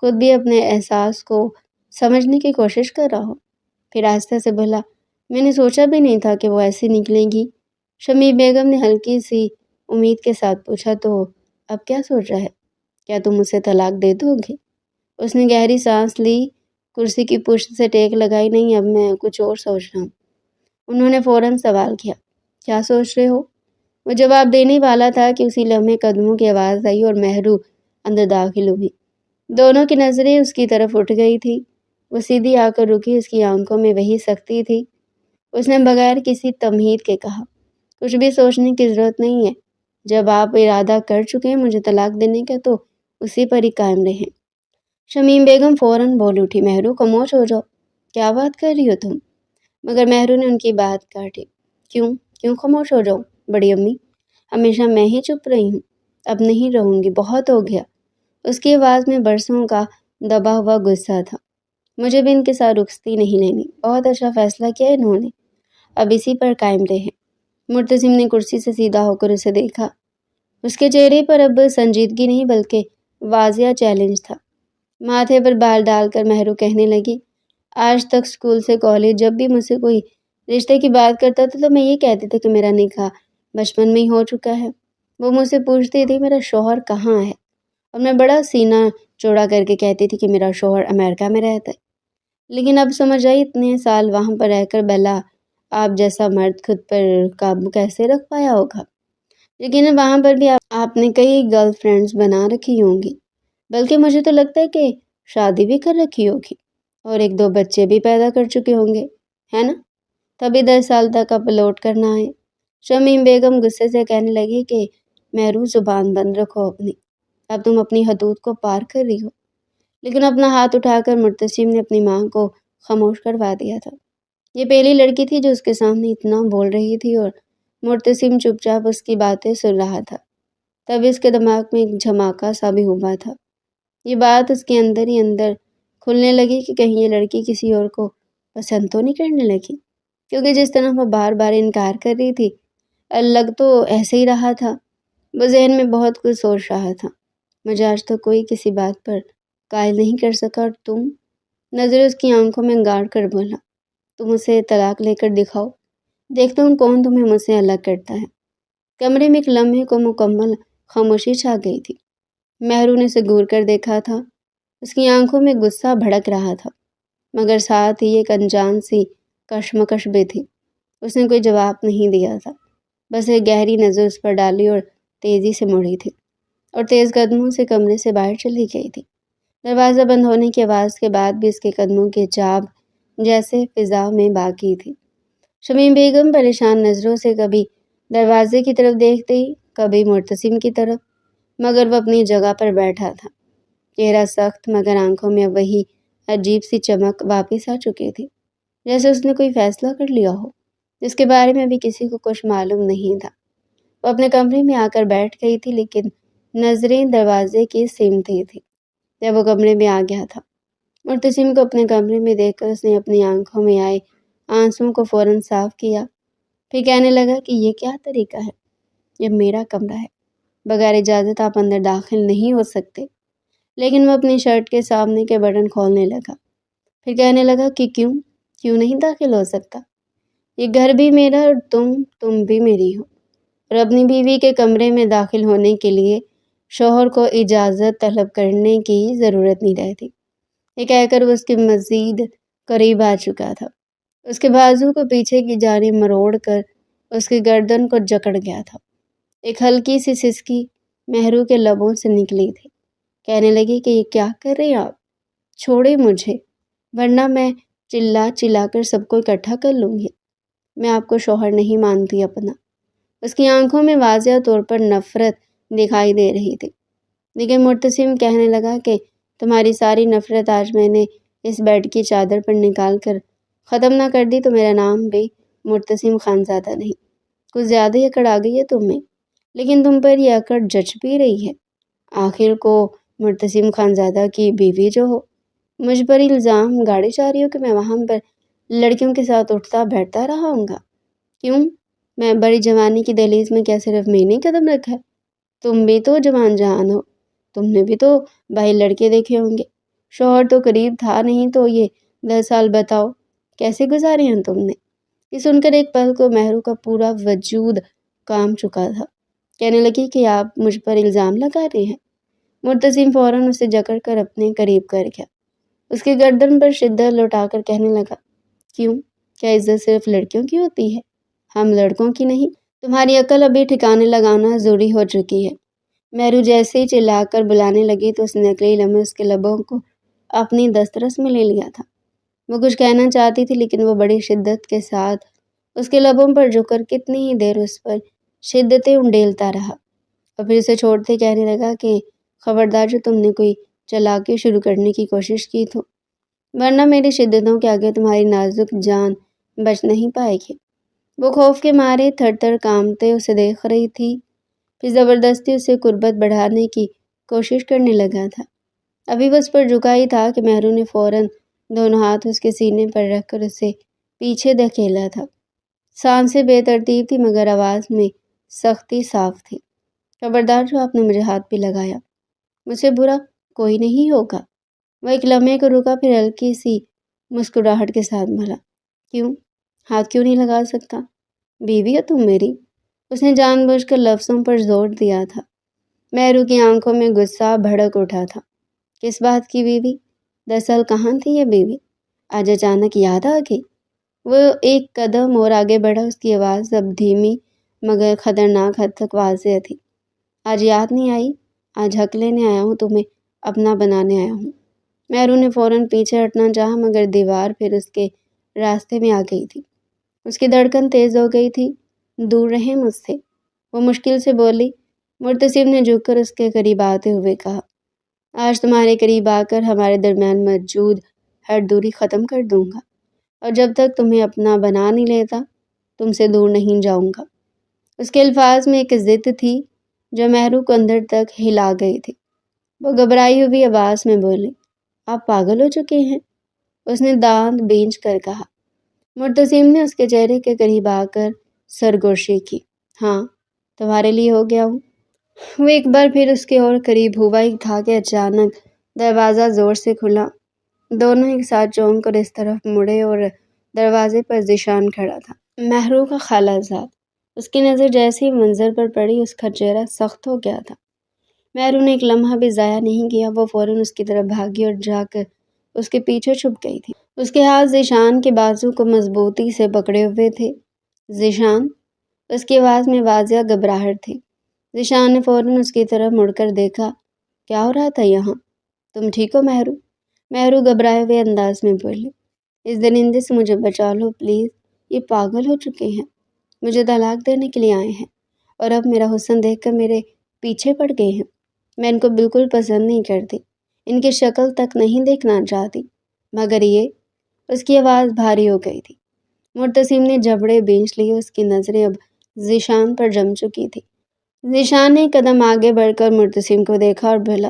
خود بھی اپنے احساس کو سمجھنے کی کوشش کر رہا ہو۔ پھر آہستہ سے بولا، میں نے سوچا بھی نہیں تھا کہ وہ ایسی نکلے گی۔ شمیم بیگم نے ہلکی سی امید کے ساتھ پوچھا، تو اب کیا سوچ رہا ہے؟ کیا تم اسے طلاق دے دو گے؟ اس نے گہری سانس لی، کرسی کی پشت سے ٹیک لگائی۔ نہیں، اب میں کچھ اور سوچ رہا ہوں۔ انہوں نے فوراً سوال کیا، کیا سوچ رہے ہو؟ وہ جواب دینے والا تھا کہ اسی لمحے قدموں کی آواز آئی اور مہرو اندر داخل ہوئی۔ دونوں کی نظریں اس کی طرف اٹھ گئی تھی۔ وہ سیدھی آ کر رکی، اس کی آنکھوں میں وہی سختی تھی۔ اس نے بغیر کسی تمہید کے کہا، کچھ بھی سوچنے کی ضرورت نہیں ہے، جب آپ ارادہ کر چکے ہیں مجھے طلاق دینے کا تو اسی پر ہی قائم رہیں۔ شمیم بیگم فوراً بول اٹھی، مہرو خاموش ہو جاؤ، کیا بات کر رہی ہو تم؟ مگر مہرو نے ان کی بات کاٹی۔ کیوں خاموش ہو جاؤ بڑی امی؟ ہمیشہ میں ہی چپ رہی ہوں، اب نہیں رہوں گی، بہت ہو گیا۔ اس کی آواز میں برسوں کا دبا ہوا غصہ تھا۔ مجھے بھی ان کے ساتھ رخصتی نہیں لینی، بہت اچھا فیصلہ کیا انہوں نے، اب اسی پر قائم رہیں۔ مرتسم نے کرسی سے سیدھا ہو کر اسے دیکھا۔ اس کے چہرے پر اب سنجیدگی نہیں بلکہ واضح چیلنج تھا۔ ماتھے پر بال ڈال کر مہرو کہنے لگی، آج تک اسکول سے کالج جب بھی مجھ سے کوئی رشتے کی بات کرتا تھا تو میں یہ کہتی تھی کہ میرا نکاح بچپن میں ہی ہو چکا ہے۔ وہ مجھ سے پوچھتی تھی میرا شوہر کہاں ہے، اور میں بڑا سینہ چوڑا کر کے کہتی تھی کہ میرا شوہر امریکہ میں رہتا ہے۔ لیکن اب سمجھ آئی اتنے سال وہاں پر رہ کر بھلا آپ جیسا مرد خود پر قابو کیسے رکھ پایا ہوگا۔ لیکن وہاں پر بھی آپ نے کئی گرل فرینڈز بنا رکھی ہوں گی، بلکہ مجھے تو لگتا ہے کہ شادی بھی کر رکھی ہوگی اور 1-2 بچے بھی پیدا کر چکے ہوں گے، ہے نا؟ تبھی 10 سال تک اب لوٹ کرنا ہے۔ شمیم بیگم غصے سے کہنے لگی کہ مہرو زبان بند رکھو اپنی، اب تم اپنی حدود کو پار کر رہی ہو۔ لیکن اپنا ہاتھ اٹھا کر مرتسم نے اپنی ماں کو خاموش کروا دیا تھا۔ یہ پہلی لڑکی تھی جو اس کے سامنے اتنا بول رہی تھی اور مرتسم چپ چاپ اس کی باتیں سن رہا تھا۔ تب اس کے دماغ میں ایک جھماکا سا بھی ہوا تھا۔ یہ بات اس کے اندر ہی اندر کھلنے لگی کہ کہیں یہ لڑکی کسی اور کو پسند تو نہیں کرنے لگی، کیونکہ جس طرح وہ بار بار انکار کر رہی تھی لگ تو ایسے ہی رہا تھا۔ وہ ذہن میں بہت کچھ سوچ رہا تھا، مجھے آج تک کوئی کسی بات پر قائل نہیں کر سکا، اور تم؟ نظر اس کی آنکھوں میں گاڑ کر بولا، تم اسے طلاق لے کر دکھاؤ، دیکھتا ہوں کون تمہیں مجھ سے الگ کرتا ہے۔ کمرے میں ایک لمحے کو مکمل خاموشی چھا گئی تھی۔ مہرو نے اسے گور کر دیکھا تھا، اس کی آنکھوں میں غصہ بھڑک رہا تھا، مگر ساتھ ہی ایک انجان سی کشمکش بھی تھی۔ اس نے کوئی جواب نہیں دیا تھا، بس ایک گہری نظر اس پر ڈالی اور تیزی سے مڑی تھی، اور تیز قدموں سے کمرے سے باہر چلی گئی تھی۔ دروازہ بند ہونے کی آواز کے بعد بھی اس کے قدموں کے چاب جیسے فضا میں باقی تھی۔ شمیم بیگم پریشان نظروں سے کبھی دروازے کی طرف دیکھتی، کبھی مرتسم کی طرف، مگر وہ اپنی جگہ پر بیٹھا تھا، چہرہ سخت، مگر آنکھوں میں اب وہی عجیب سی چمک واپس آ چکی تھی، جیسے اس نے کوئی فیصلہ کر لیا ہو جس کے بارے میں ابھی کسی کو کچھ معلوم نہیں تھا۔ وہ اپنے کمرے میں آ کر بیٹھ گئی تھی، لیکن نظریں دروازے کی سمت ہی تھی۔ جب وہ کمرے میں آ گیا تھا، مرتسم کو اپنے کمرے میں دیکھ کر اس نے اپنی آنکھوں میں آئے آنسوں کو فوراً صاف کیا، پھر کہنے لگا کہ یہ کیا طریقہ ہے، یہ میرا کمرہ ہے، بغیر اجازت آپ اندر داخل نہیں ہو سکتے۔ لیکن وہ اپنی شرٹ کے سامنے کے بٹن کھولنے لگا، پھر کہنے لگا کہ کیوں نہیں داخل ہو سکتا؟ یہ گھر بھی میرا اور تم بھی میری ہو، اور اپنی بیوی کے کمرے میں داخل ہونے کے لیے شوہر کو اجازت طلب کرنے کی ضرورت نہیں رہتی۔ یہ کہہ کر وہ اس کے مزید قریب آ چکا تھا، اس کے بازو کو پیچھے کی جانب مروڑ کر اس کی گردن کو جکڑ گیا تھا۔ ایک ہلکی سی سسکی مہرو کے لبوں سے نکلی تھی۔ کہنے لگی کہ یہ کیا کر رہے ہیں آپ؟ چھوڑے مجھے، ورنہ میں چلا چلا کر سب کو اکٹھا کر لوں گی۔ میں آپ کو شوہر نہیں مانتی اپنا۔ اس کی آنکھوں میں واضح طور پر نفرت دکھائی دے رہی تھی، لیکن مرتسم کہنے لگا کہ تمہاری ساری نفرت آج میں نے اس بیڈ کی چادر پر نکال کر ختم نہ کر دی تو میرا نام بھی مرتسم خانزادہ نہیں۔ کچھ زیادہ ہی اکڑ آ گئی ہے تم میں، لیکن تم پر یہ اکڑ جچ بھی رہی ہے۔ آخر کو مرتسم خانزادہ کی بیوی جو ہو، مجھ پر الزام گاڑی جا رہی ہو کہ میں وہاں پر لڑکیوں کے ساتھ اٹھتا بیٹھتا رہا ہوں گا۔ کیوں؟ میں بڑی جوانی کی دہلیز میں کیا صرف میں نے قدم رکھا ہے؟ تم بھی تو جوان جہان ہو، تم نے بھی تو بھائی لڑکے دیکھے ہوں گے۔ شوہر تو قریب تھا نہیں تو یہ 10 سال بتاؤ کیسے گزارے ہیں تم نے؟ یہ سن کر ایک پل کو مہرو کا پورا وجود کام چکا تھا۔ کہنے لگی کہ آپ مجھ پر الزام لگا رہے ہیں۔ مرتسم فوراً اسے جکڑ کر اپنے قریب کر گیا، اس کی گردن پر شدت لوٹا کر کہنے لگا، کیوں؟ کیا عزت صرف لڑکیوں کی ہوتی ہے، ہم لڑکوں کی نہیں؟ تمہاری عقل ابھی ٹھکانے لگانا ضروری ہو چکی ہے۔ مہرو جیسے ہی چلا کر بلانے لگی تو اس نے اگلے لمحے اس کے لبوں کو اپنی دسترس میں لے لیا تھا۔ وہ کچھ کہنا چاہتی تھی لیکن وہ بڑی شدت کے ساتھ اس کے لبوں پر جھک کر کتنی ہی دیر اس پر شدتیں انڈیلتا رہا، اور پھر اسے چھوڑتے کہنے لگا کہ خبردار جو تم نے کوئی چالاکی شروع کرنے کی کوشش کی تو، ورنہ میری شدتوں کے آگے تمہاری نازک جان بچ نہیں پائے گی۔ وہ خوف کے مارے تھر تھر کانپتے اسے دیکھ رہی تھی، پھر زبردستی اسے قربت بڑھانے کی کوشش کرنے لگا تھا۔ ابھی وہ اس پر جھکا ہی تھا کہ مہرو نے فوراً دونوں ہاتھ اس کے سینے پر رکھ کر اسے پیچھے دھکیلا تھا۔ سانسیں بے ترتیب تھی مگر آواز میں سختی صاف تھی۔ خبردار جو آپ نے مجھے ہاتھ بھی لگایا، مجھ سے برا کوئی نہیں ہوگا۔ وہ ایک لمحے کو رکا، پھر ہلکی سی مسکراہٹ کے ساتھ بولا، کیوں؟ ہاتھ کیوں نہیں لگا سکتا؟ بیوی ہو تم میری۔ اس نے جان بوجھ کر لفظوں پر زور دیا تھا۔ مہرو کی آنکھوں میں غصہ بھڑک اٹھا تھا۔ کس بات کی بیوی؟ دراصل کہاں تھی یہ بیوی؟ آج اچانک یاد آ گئی۔ وہ ایک قدم اور آگے بڑھا، اس کی آواز اب دھیمی مگر خطرناک حد تک واضح تھی۔ آج یاد نہیں آئی؟ آج حق لینے آیا ہوں، تمہیں اپنا بنانے آیا ہوں۔ مہرو نے فوراً پیچھے ہٹنا چاہا مگر دیوار پھر اس کے راستے میں آ گئی تھی۔ اس کی دھڑکن تیز ہو گئی تھی۔ دور رہیں مجھ سے، وہ مشکل سے بولی۔ مرتسم نے جھک کر اس کے قریب آتے ہوئے کہا، آج تمہارے قریب آ کر ہمارے درمیان موجود ہر دوری ختم کر دوں گا، اور جب تک تمہیں اپنا بنا نہیں لیتا تم سے دور نہیں جاؤں گا۔ اس کے الفاظ میں ایک ضد تھی جو مہرو کو اندر تک ہلا گئی تھی۔ وہ گھبرائی ہوئی آواز میں بولی، آپ پاگل ہو چکے ہیں؟ اس نے دانت بھینچ کر کہا۔ مرتسم نے اس کے چہرے کے قریب آ کر سرگوشی کی، ہاں تمہارے لیے ہو گیا ہوں۔ وہ ایک بار پھر اس کے اور قریب ہوا ہی تھا کہ اچانک دروازہ زور سے کھلا۔ دونوں ایک ساتھ چونک کر اس طرف مڑے اور دروازے پر ذیشان کھڑا تھا، مہرو کا خالہ زاد۔ اس کی نظر جیسے ہی منظر پر پڑی اس کا چہرہ سخت ہو گیا تھا۔ مہرو نے ایک لمحہ بھی ضائع نہیں کیا، وہ فوراً اس کی طرف بھاگی اور جا کر اس کے پیچھے چھپ گئی تھی۔ اس کے ہاتھ ذیشان کے بازو کو مضبوطی سے پکڑے ہوئے تھے۔ ذیشان؟ اس کی آواز میں واضح گھبراہٹ تھی۔ ذیشان نے فوراً اس کی طرف مڑ کر دیکھا، کیا ہو رہا تھا یہاں؟ تم ٹھیک ہو مہرو؟ مہرو گھبرائے ہوئے انداز میں بولی، اس درندے سے مجھے بچا لو پلیز، یہ پاگل ہو چکے ہیں، مجھے طلاق دینے کے لیے آئے ہیں، اور اب میرا حسن دیکھ کر میرے پیچھے پڑ گئے ہیں۔ میں ان کو بالکل پسند نہیں کرتی، ان کی شکل تک نہیں دیکھنا چاہتی، مگر یہ… اس کی آواز بھاری ہو گئی تھی۔ مرتسم نے جبڑے بھینچ لیے، اس کی نظریں اب ذیشان پر جم چکی تھی۔ ذیشان نے ایک قدم آگے بڑھ کر مرتسم کو دیکھا اور بولا،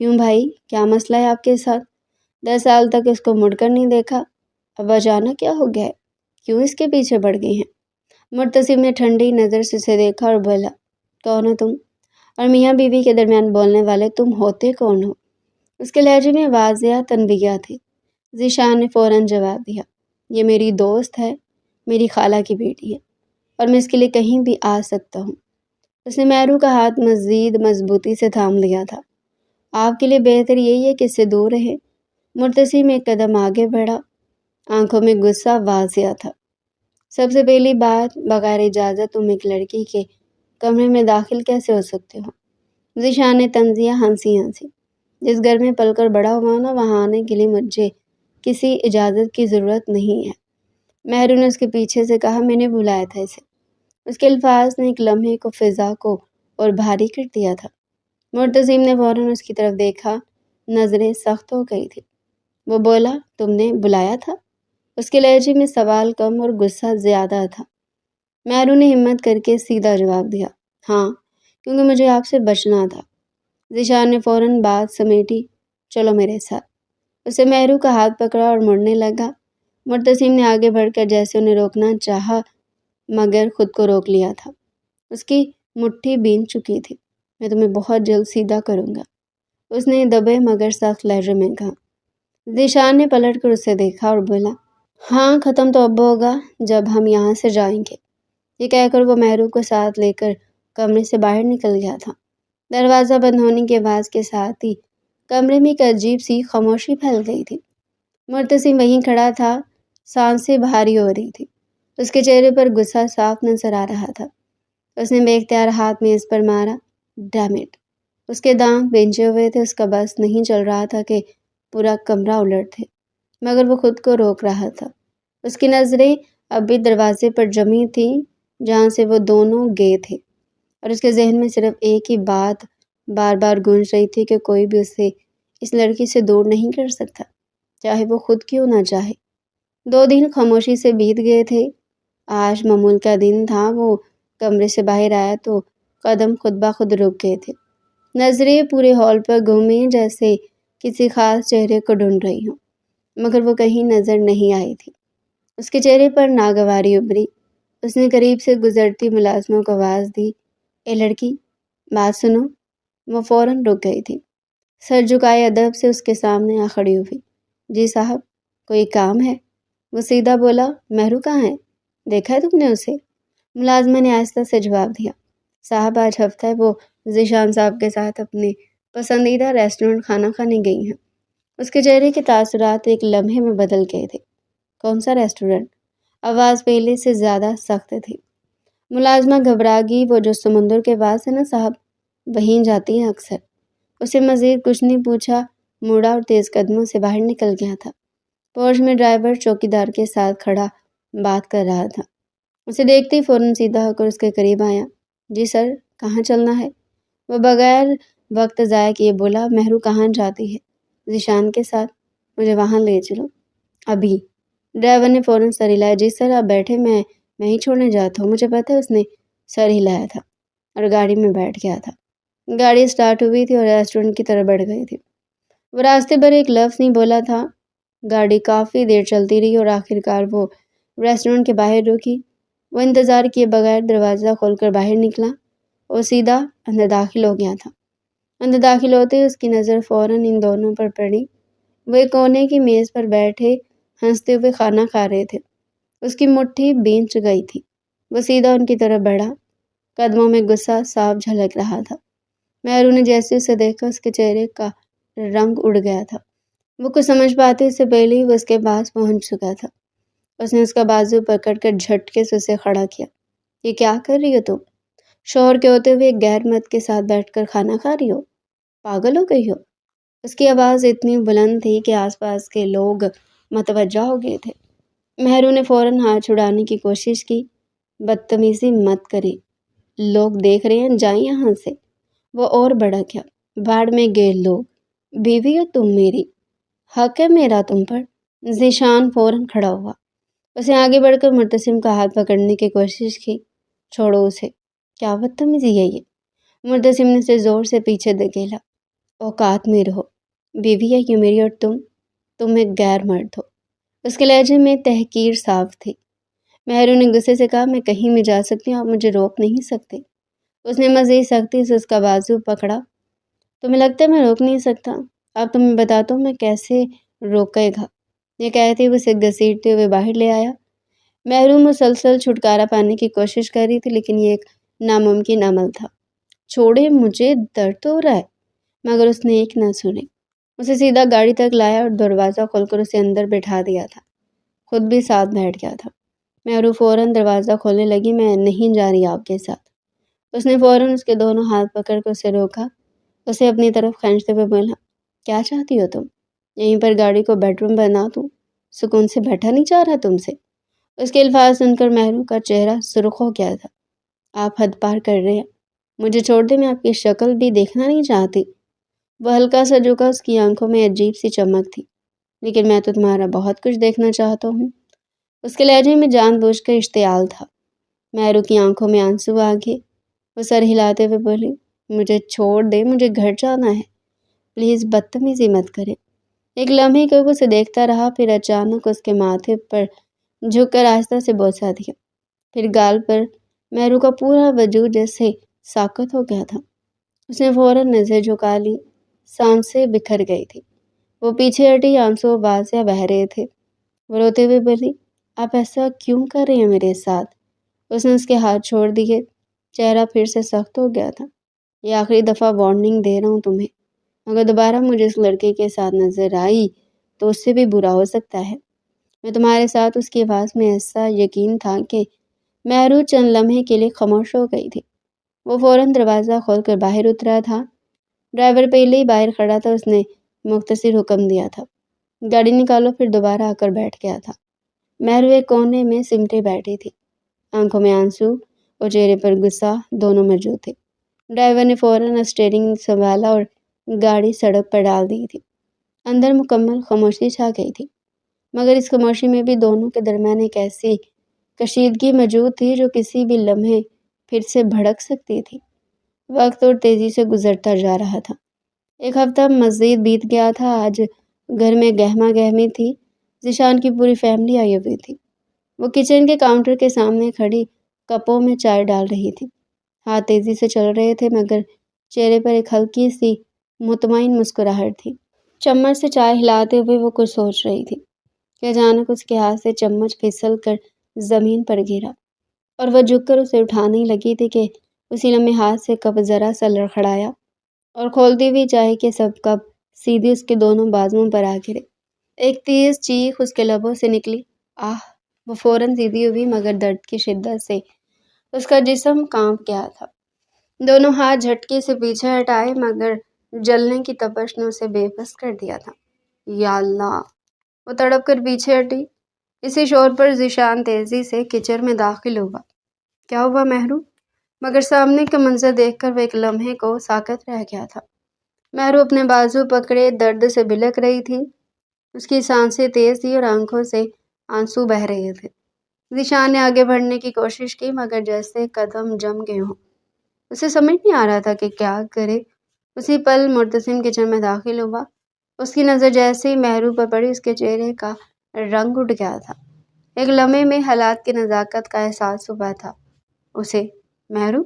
کیوں بھائی، کیا مسئلہ ہے آپ کے ساتھ؟ 10 سال تک اس کو مڑ کر نہیں دیکھا، اب اچانک کیا ہو گیا ہے؟ کیوں اس کے پیچھے پڑ گئی ہیں؟ مرتسم نے ٹھنڈی نظر سے اسے دیکھا اور بولا، کون ہو تم؟ اور میاں بیوی کے درمیان بولنے والے تم ہوتے کون ہو؟ اس کے لہجے میں واضح تنبیہ تھی۔ ذیشان نے فوراً جواب دیا، یہ میری دوست ہے، میری خالہ کی بیٹی ہے اور میں اس کے لیے کہیں بھی آ سکتا ہوں۔ اس نے مہرو کا ہاتھ مزید مضبوطی سے تھام لیا تھا۔ آپ کے لیے بہتر یہی ہے کہ اس سے دور رہیں۔ مرتسم ایک قدم آگے بڑھا، آنکھوں میں غصہ واضح تھا۔ سب سے پہلی بات، بغیر اجازت تم ایک لڑکی کے کمرے میں داخل کیسے ہو سکتے ہو؟ ذیشان نے طنزیہ ہنسی۔ جس گھر میں پل کر بڑا ہوا نا، وہاں آنے کے لیے مجھے کسی اجازت کی ضرورت نہیں ہے۔ مہرو نے اس کے پیچھے سے کہا، میں نے بلایا تھا اسے۔ اس کے الفاظ نے ایک لمحے کو فضا کو اور بھاری کر دیا تھا۔ مرتسم نے فوراً اس کی طرف دیکھا، نظریں سخت ہو گئی تھی۔ وہ بولا، تم نے بلایا تھا؟ اس کے لہجے میں سوال کم اور غصہ زیادہ تھا۔ مہرو نے ہمت کر کے سیدھا جواب دیا، ہاں، کیونکہ مجھے آپ سے بچنا تھا۔ ذیشان نے فوراً بات سمیٹی، چلو میرے ساتھ۔ اسے مہرو کا ہاتھ پکڑا اور مڑنے لگا۔ مرتسم نے آگے بڑھ کر جیسے انہیں روکنا چاہا مگر خود کو روک لیا تھا۔ اس کی مٹھی بھیگ چکی تھی۔ میں تمہیں بہت جلد سیدھا کروں گا، اس نے دبے مگر سخت لہجے میں کہا۔ ذیشان نے پلٹ کر اسے دیکھا اور بولا، ہاں، ختم تو اب ہوگا جب ہم یہاں سے جائیں گے۔ یہ کہہ کر وہ مہرو کو ساتھ لے کر کمرے سے باہر نکل گیا تھا۔ دروازہ بند ہونے کی آواز کے ساتھ ہی کمرے میں ایک عجیب سی خاموشی پھیل گئی تھی۔ مرتسم وہیں کھڑا تھا، سانسیں بھاری ہو رہی تھی۔ اس کے چہرے پر غصہ صاف نظر آ رہا تھا۔ اس نے بے اختیار ہاتھ میز پر مارا، ڈیم اٹ! اس کے دانت بھینچے ہوئے تھے۔ اس کا بس نہیں چل رہا تھا کہ پورا کمرہ الٹ دے، مگر وہ خود کو روک رہا تھا۔ اس کی نظریں اب بھی دروازے پر جمی تھیں جہاں سے وہ دونوں گئے تھے، اور اس کے ذہن میں صرف ایک ہی بات بار بار گونج رہی تھی کہ کوئی بھی اسے اس لڑکی سے دور نہیں کر سکتا، چاہے وہ خود کیوں نہ چاہے۔ 2 دن خاموشی سے بیت گئے تھے۔ آج معمول کا دن تھا۔ وہ کمرے سے باہر آیا تو قدم خود بخود رک گئے تھے۔ نظریں پورے ہال پر گھومیں جیسے کسی خاص چہرے کو ڈھونڈ رہی ہوں، مگر وہ کہیں نظر نہیں آئی تھی۔ اس کے چہرے پر ناگواری ابھری۔ اس نے قریب سے گزرتی ملازموں کو آواز دی، اے لڑکی، بات سنو۔ وہ فوراً رک گئی تھی، سر جھکائے ادب سے اس کے سامنے آ کھڑی ہوئی۔ جی صاحب، کوئی کام ہے؟ وہ سیدھا بولا، مہرو کہاں ہے؟ دیکھا ہے تم نے اسے؟ ملازمہ نے آہستہ سے جواب دیا، صاحب آج ہفتہ ہے، وہ ذیشان صاحب کے ساتھ اپنے پسندیدہ ریسٹورنٹ کھانا کھانے گئی ہیں۔ اس کے چہرے کے تاثرات ایک لمحے میں بدل گئے تھے۔ کون سا ریسٹورنٹ؟ آواز پہلے سے زیادہ سخت تھی۔ ملازمہ گھبرا گئی، وہ جو سمندر کے پاس ہے نا صاحب، وہیں جاتی ہیں اکثر۔ اسے مزید کچھ نہیں پوچھا، مڑا اور تیز قدموں سے باہر نکل گیا تھا۔ پورش میں ڈرائیور چوکیدار کے ساتھ کھڑا بات کر رہا تھا۔ اسے دیکھتے ہی فوراً سیدھا ہو کر اس کے قریب آیا۔ جی سر، کہاں چلنا ہے؟ وہ بغیر وقت ضائع کیے بولا، مہرو کہاں جاتی ہے؟ ذیشان کے ساتھ۔ مجھے وہاں لے چلو ابھی۔ ڈرائیور نے فوراً سر ہلایا۔ جی سر، آپ بیٹھے، میں ہی چھوڑنے جاتا ہوں۔ مجھے پتہ ہے۔ اس نے سر ہلایا تھا اور گاڑی میں بیٹھ گیا تھا۔ گاڑی سٹارٹ ہوئی تھی اور ریسٹورنٹ کی طرف بڑھ گئی تھی۔ وہ راستے پر ایک لفظ نہیں بولا تھا۔ گاڑی کافی دیر چلتی رہی اور آخرکار وہ ریسٹورنٹ کے باہر رکی۔ وہ انتظار کیے بغیر دروازہ کھول کر باہر نکلا اور سیدھا اندر داخل ہو گیا تھا۔ اندر داخل ہوتے ہی اس کی نظر فوراً ان دونوں پر پڑی۔ وہ ایک کونے کی میز پر بیٹھے ہنستے ہوئے کھانا کھا رہے تھے۔ اس کی مٹھی بھینچ گئی تھی۔ وہ سیدھا ان کی طرف بڑھا، قدموں میں غصہ صاف جھلک رہا تھا۔ مہرو نے جیسے اسے دیکھا، اس کے چہرے کا رنگ اڑ گیا تھا۔ وہ کچھ سمجھ پاتے اس سے پہلے ہی وہ اس کے پاس پہنچ چکا تھا۔ اس نے اس کا بازو پکڑ کر جھٹکے سے اسے کھڑا کیا۔ یہ کیا کر رہی ہو تم؟ شوہر کے ہوتے ہوئے ایک غیر مرد کے ساتھ بیٹھ کر کھانا کھا رہی ہو؟ پاگل ہو گئی ہو؟ اس کی آواز اتنی بلند تھی کہ آس پاس کے لوگ متوجہ ہو گئے تھے۔ مہرو نے فوراً ہاتھ چھڑانے کی کوشش کی۔ بدتمیزی مت کریں، لوگ دیکھ رہے ہیں، جائیں یہاں سے۔ وہ اور بڑھک گیا، باڑ میں گئے لوگ، بیوی ہو تم میری، حق ہے میرا تم پر۔ ذیشان فوراً کھڑا ہوا۔ اسے آگے بڑھ کر مرتسم کا ہاتھ پکڑنے کی کوشش کی۔ چھوڑو اسے، کیا بدتمیزی ہے یہ؟ مرتسم نے اسے زور سے پیچھے دھکیلا۔ اوقات میں رہو، بیوی ہے یہ میری اور تم ایک غیر مرد ہو۔ اس کے لہجے میں تحقیر صاف تھی۔ مہرو نے غصے سے کہا، میں کہیں بھی جا سکتی ہوں، آپ مجھے روک نہیں سکتے۔ اس نے مزید سختی سے اس کا بازو پکڑا۔ تمہیں لگتا ہے میں روک نہیں سکتا؟ اب تمہیں بتاتا ہوں میں کیسے روکے گا۔ یہ کہتے ہوئے اسے گھسیٹتے ہوئے باہر لے آیا۔ محروم مسلسل چھٹکارا پانے کی کوشش کر رہی تھی، لیکن یہ ایک ناممکن عمل تھا۔ چھوڑے، مجھے درد ہو رہا ہے، مگر اس نے ایک نہ سنی۔ اسے سیدھا گاڑی تک لایا اور دروازہ کھول کر اسے اندر بٹھا دیا تھا، خود بھی ساتھ بیٹھ گیا تھا۔ محرو فوراً دروازہ کھولنے لگی۔ میں نہیں جا رہی آپ کے ساتھ۔ اس نے فوراً اس کے دونوں ہاتھ پکڑ کر اسے روکا، اسے اپنی طرف کھینچتے ہوئے بولا، کیا چاہتی ہو تم؟ یہیں پر گاڑی کو بیڈ روم بنا دوں؟ سکون سے بیٹھا نہیں جا رہا تم سے؟ اس کے الفاظ سن کر محرو کا چہرہ سرخ ہو گیا تھا۔ آپ حد پار کر رہے ہیں، مجھے چھوڑ دے، میں آپ کی شکل بھی دیکھنا نہیں چاہتی۔ وہ ہلکا سا جھکا، اس کی آنکھوں میں عجیب سی چمک تھی۔ لیکن میں تو تمہارا بہت کچھ دیکھنا چاہتا ہوں۔ اس کے لہجے میں جان بوجھ کر اشتعال تھا۔ محرو کی آنکھوں میں آنسو آ گئے۔ وہ سر ہلاتے ہوئے بولی، مجھے چھوڑ دے، مجھے گھر جانا ہے، پلیز بدتمیزی مت کرے۔ ایک لمحے کو وہ اسے دیکھتا رہا، پھر اچانک اس کے ماتھے پر جھک کر آہستہ سے بوسہ دیا۔ پھر گال پر۔ محرو کا پورا وجود جیسے ساکت ہو گیا تھا۔ اس نے فوراً نظر جھکا لی، سانسیں بکھر گئی تھی۔ وہ پیچھے ہٹی، آنسو واضح بہہ رہے تھے۔ وہ روتے ہوئے بولی، آپ ایسا کیوں کر رہے ہیں میرے ساتھ؟ اس نے اس کے ہاتھ چھوڑ دیے، چہرہ پھر سے سخت ہو گیا تھا۔ یہ آخری دفعہ وارننگ دے رہا ہوں تمہیں، اگر دوبارہ مجھے اس لڑکے کے ساتھ نظر آئی تو اس سے بھی برا ہو سکتا ہے۔ میں تمہارے ساتھ۔ اس کی آواز میں ایسا یقین تھا کہ محرو چند لمحے کے لیے خاموش ہو گئی تھی۔ وہ فوراً دروازہ کھول کر باہر اترا تھا۔ ڈرائیور پہلے ہی باہر کھڑا تھا۔ اس نے مختصر حکم دیا تھا، گاڑی نکالو، پھر دوبارہ آ کر بیٹھ گیا تھا۔ محرو ایک کونے میں سمٹے بیٹھی تھی، آنکھوں میں آنسو اور چہرے پر غصہ دونوں موجود تھے۔ ڈرائیور نے فوراً اسٹیئرنگ سنبھالا اور گاڑی سڑک پر ڈال دی تھی۔ اندر مکمل خاموشی چھا گئی تھی، مگر اس خاموشی میں بھی دونوں کے درمیان ایک ایسی کشیدگی موجود تھی جو کسی بھی لمحے پھر سے بھڑک سکتی تھی۔ وقت اور تیزی سے گزرتا جا رہا تھا۔ ایک ہفتہ مزید بیت گیا تھا۔ آج گھر میں گہما گہمی تھی۔ ذیشان کی پوری فیملی آئی ہوئی تھی۔ وہ کچن کے کاؤنٹر کے سامنے کھڑی کپوں میں چائے ڈال رہی تھی۔ ہاتھ تیزی سے چل رہے تھے، مگر چہرے پر ایک ہلکی سی مطمئن مسکراہٹ تھی۔ چمچ سے چائے ہلاتے ہوئے وہ کچھ سوچ رہی تھی کہ اچانک اس کے ہاتھ سے چمچ پھسل کر زمین پر گرا اور وہ جھک کر اسے اٹھانے لگی تھی کہ اسی لمحے ہاتھ سے کپ ذرا سا لڑکھڑایا اور کھولتی ہوئی چائے کے سب کپ سیدھے اس کے دونوں بازوؤں پر آ گرے۔ ایک تیز چیخ اس کے لبوں سے نکلی، آہ! وہ فوراً سیدھی ہوئی، مگر درد کی شدت سے اس کا جسم کانپ گیا تھا۔ دونوں ہاتھ جھٹکے سے پیچھے ہٹائے، مگر جلنے کی تپش نے اسے بے بس کر دیا تھا۔ یا اللہ! وہ تڑپ کر پیچھے ہٹی۔ اسی شور پر ذیشان تیزی سے کچن میں داخل ہوا۔ کیا ہوا محرو؟ مگر سامنے کا منظر دیکھ کر وہ ایک لمحے کو ساکت رہ گیا تھا۔ محرو اپنے بازو پکڑے درد سے بلک رہی تھی۔ اس کی سانسیں تیز تھی اور آنکھوں سے آنسو بہہ رہے تھے۔ ذیشان نے آگے بڑھنے کی کوشش کی، مگر جیسے قدم جم گئے ہوں۔ اسے سمجھ نہیں آ رہا تھا کہ کیا کرے۔ اسی پل مرتسم کچن میں داخل ہوا۔ اس کی نظر جیسے ہی محرو پر پڑی، اس کے چہرے کا رنگ اٹھ گیا تھا۔ ایک لمحے میں حالات کی نزاکت کا احساس ہوا تھا اسے۔ محرو؟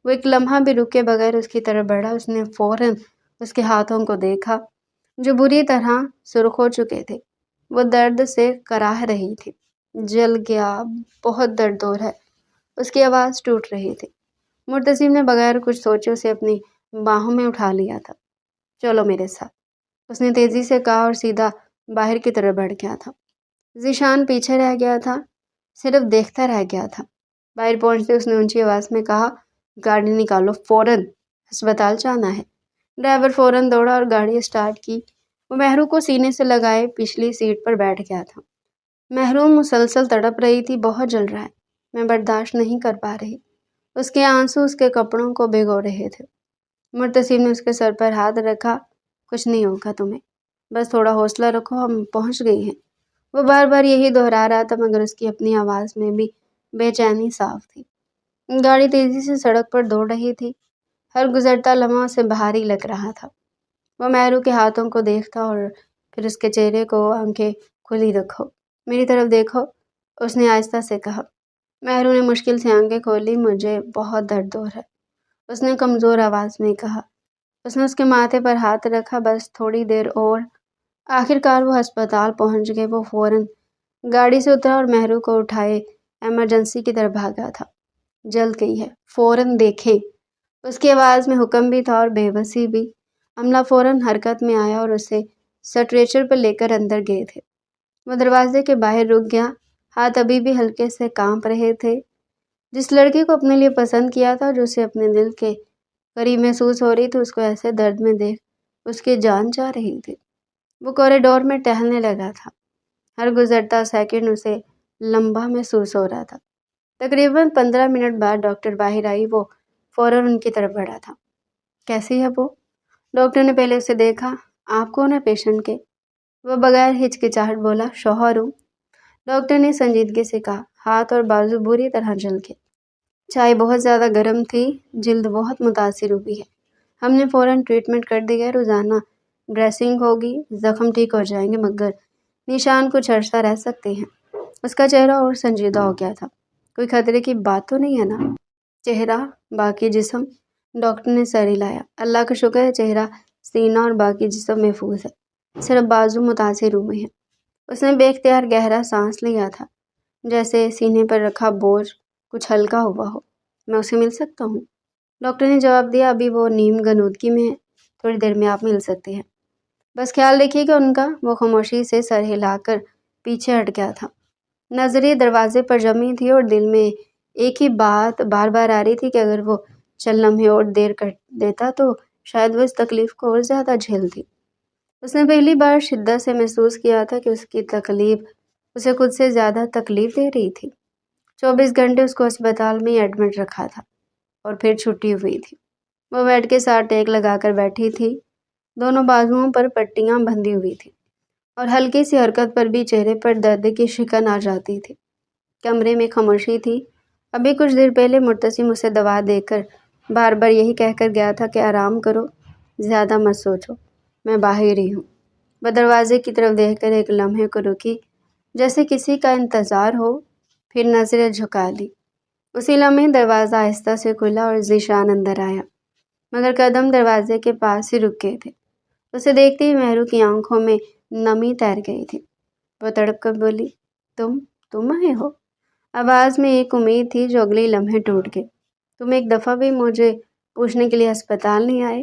وہ ایک لمحہ بھی رکے بغیر اس کی طرف بڑھا۔ اس نے فوراً اس کے ہاتھوں کو دیکھا جو بری طرح سرخ ہو چکے تھے۔ وہ درد سے کراہ رہی تھی۔ جل گیا، بہت درد ہو رہا ہے، اس کی آواز ٹوٹ رہی تھی۔ مرتسم نے بغیر کچھ سوچے اسے اپنی باہوں میں اٹھا لیا تھا۔ چلو میرے ساتھ، اس نے تیزی سے کہا اور سیدھا باہر کی طرف بڑھ گیا تھا۔ ذیشان پیچھے رہ گیا تھا، صرف دیکھتا رہ گیا تھا۔ باہر پہنچتے اس نے اونچی آواز میں کہا، گاڑی نکالو، فوراً ہسپتال جانا ہے۔ ڈرائیور فوراً دوڑا اور گاڑی اسٹارٹ کی۔ وہ محرو کو سینے سے لگائے پچھلی سیٹ پر بیٹھ گیا تھا۔ محرو مسلسل تڑپ رہی تھی، بہت جل رہا ہے، میں برداشت نہیں کر پا رہی۔ اس کے آنسو اس کے کپڑوں کو بھگو رہے تھے۔ مرتسم نے اس کے سر پر ہاتھ رکھا، کچھ نہیں ہوگا تمہیں، بس تھوڑا حوصلہ رکھو، ہم پہنچ گئی ہیں۔ وہ بار بار یہی دہرا رہا تھا، مگر اس کی اپنی آواز میں بھی بے چینی صاف تھی۔ گاڑی تیزی سے سڑک پر دوڑ رہی تھی، ہر گزرتا لمحہ اسے بھاری لگ رہا تھا۔ وہ محرو کے ہاتھوں کو دیکھتا اور پھر اس کے چہرے کو، آنکھیں کھلی رکھو، میری طرف دیکھو، اس نے آہستہ سے کہا۔ محرو نے مشکل سے آنکھیں کھولی، مجھے بہت درد ہو رہا ہے، اس نے کمزور آواز میں کہا۔ اس نے اس کے ماتھے پر ہاتھ رکھا، بس تھوڑی دیر اور۔ آخر کار وہ ہسپتال پہنچ گئے۔ وہ فوراً گاڑی سے اترا اور مہرو کو اٹھائے ایمرجنسی کی طرف بھاگا تھا۔ جلد گئی ہے، فوراً دیکھیں۔ اس کی آواز میں حکم بھی تھا اور بے بسی بھی۔ عملہ فوراً حرکت میں آیا اور اسے سٹریچر پر لے کر اندر گئے تھے۔ وہ دروازے کے باہر رک گیا، ہاتھ ابھی بھی ہلکے سے کانپ رہے تھے۔ جس لڑکی کو اپنے لیے پسند کیا تھا، جو اسے اپنے دل کے قریب محسوس ہو رہی تھی، اس کو ایسے درد میں دیکھ اس کی جان جا رہی تھی۔ وہ کوریڈور میں ٹہلنے لگا تھا، ہر گزرتا سیکنڈ اسے لمبا محسوس ہو رہا تھا۔ تقریباً 15 منٹ بعد ڈاکٹر باہر آئی، وہ فوراً ان کی طرف بڑھا تھا۔ کیسی ہے وہ؟ ڈاکٹر نے پہلے اسے دیکھا۔ آپ کون ہے پیشنٹ کے؟ وہ بغیر ہچکچاہٹ بولا، شوہر ہوں۔ ڈاکٹر نے سنجیدگی سے کہا، ہاتھ اور بازو بری طرح جل گئے۔ چائے بہت زیادہ گرم تھی، جلد بہت متاثر ہوئی ہے۔ ہم نے فوراً ٹریٹمنٹ کر دی ہے، روزانہ ڈریسنگ ہوگی، زخم ٹھیک ہو جائیں گے، مگر نشان کچھ عرصہ رہ سکتے ہیں۔ اس کا چہرہ اور سنجیدہ ہو گیا تھا۔ کوئی خطرے کی بات تو نہیں ہے نا؟ چہرہ، باقی جسم؟ ڈاکٹر نے سر ہلایا۔ اللہ کا شکر ہے، چہرہ، سینہ اور باقی جسم محفوظ ہے، صرف بازو متاثر ہوئے ہیں۔ اس نے بے اختیار گہرا سانس لیا تھا، جیسے سینے پر رکھا بوجھ کچھ ہلکا ہوا ہو۔ میں اسے مل سکتا ہوں؟ ڈاکٹر نے جواب دیا، ابھی وہ نیم غنودگی میں ہے، تھوڑی دیر میں آپ مل سکتے ہیں۔ بس خیال رکھیے کہ ان کا۔ وہ خاموشی سے سر ہلا کر پیچھے ہٹ گیا تھا۔ نظریں دروازے پر جمی تھی اور دل میں ایک ہی بات بار بار آ رہی تھی کہ اگر وہ چند لمحے اور دیر کر دیتا تو شاید وہ اس تکلیف کو اور زیادہ جھیلتی۔ اس نے پہلی بار شدت سے محسوس کیا تھا کہ اس کی تکلیف اسے خود سے زیادہ تکلیف دے رہی تھی۔ 24 گھنٹے اس کو اسپتال میں ایڈمٹ رکھا تھا اور پھر چھٹی ہوئی تھی۔ وہ بیڈ کے ساتھ ٹیک لگا کر بیٹھی تھی، دونوں بازوؤں پر پٹیاں بندھی ہوئی تھی اور ہلکی سی حرکت پر بھی چہرے پر درد کی شکن آ جاتی تھی۔ کمرے میں خاموشی تھی۔ ابھی کچھ دیر پہلے مرتسم اسے دوا دے کر بار بار یہی کہہ کر گیا تھا کہ آرام کرو، زیادہ مت سوچو، میں باہر ہی ہوں۔ وہ دروازے کی طرف دیکھ کر ایک لمحے کو رکی، جیسے کسی کا انتظار ہو، پھر نظریں جھکا لی۔ اسی لمحے دروازہ آہستہ سے کھلا اور ذیشان اندر آیا، مگر قدم دروازے کے پاس ہی رک گئے تھے۔ اسے دیکھتے ہی مہرو کی آنکھوں میں نمی تیر گئی تھی۔ وہ تڑپ کر بولی، تم آئے ہو؟ آواز میں ایک امید تھی جو اگلے لمحے ٹوٹ گئی۔ تم ایک دفعہ بھی مجھے پوچھنے کے لیے اسپتال نہیں آئے؟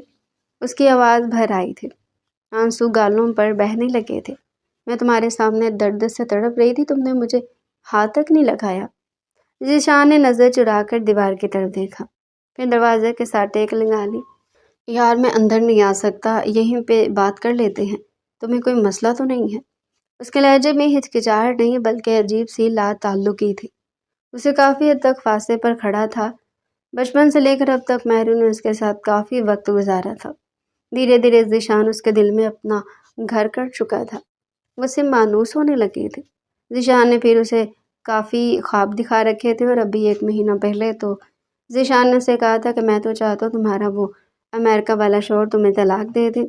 اس کی آواز بھر آئی تھی، آنسو گالوں پر بہنے لگے تھے۔ میں تمہارے سامنے درد سے تڑپ رہی تھی، تم نے مجھے ہاتھ تک نہیں لگایا۔ ذیشان نے نظر چرا کر دیوار کی طرف دیکھا، پھر دروازے کے ساتھ ٹیک لگا لی۔ یار میں اندر نہیں آ سکتا، یہیں پہ بات کر لیتے ہیں، تمہیں کوئی مسئلہ تو نہیں ہے؟ اس کے لہجے میں ہچکچاہٹ نہیں بلکہ عجیب سی لا تعلقی تھی۔ اسے کافی حد تک فاصلے پر کھڑا تھا۔ بچپن سے لے کر اب تک مہرو نے اس کے ساتھ کافی وقت گزارا تھا۔ دھیرے دھیرے ذیشان اس کے دل میں اپنا گھر کر چکا تھا۔ وہ اسے مانوس ہونے لگی تھی۔ ذیشان نے پھر اسے کافی خواب دکھا رکھے تھے اور ابھی 1 مہینہ پہلے تو ذیشان نے اسے کہا تھا کہ میں تو چاہتا ہوں تمہارا وہ امریکہ والا شوہر تمہیں طلاق دے دے،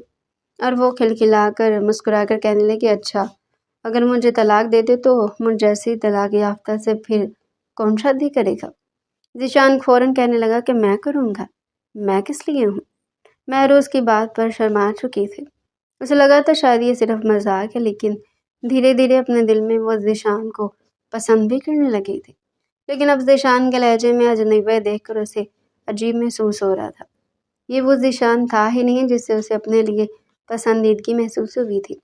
اور وہ کھلکھلا کر مسکرا کر کہنے لگی، اچھا اگر مجھے طلاق دے دے تو مجھ جیسی طلاق یافتہ سے پھر کون شادی کرے گا؟ ذیشان فوراً کہنے لگا کہ میں کروں گا۔ میں کس لیے ہوں؟ مہرو اس کی بات پر شرما چکی تھی۔ اسے لگا تھا شاید یہ صرف مذاق ہے، لیکن دھیرے دھیرے اپنے دل میں وہ ذیشان کو پسند بھی کرنے لگی تھی۔ لیکن اب ذیشان کے لہجے میں اجنبیت دیکھ کر اسے عجیب محسوس ہو رہا تھا۔ یہ وہ ذیشان تھا ہی نہیں جس سے اسے اپنے لیے پسندیدگی محسوس ہوئی تھی،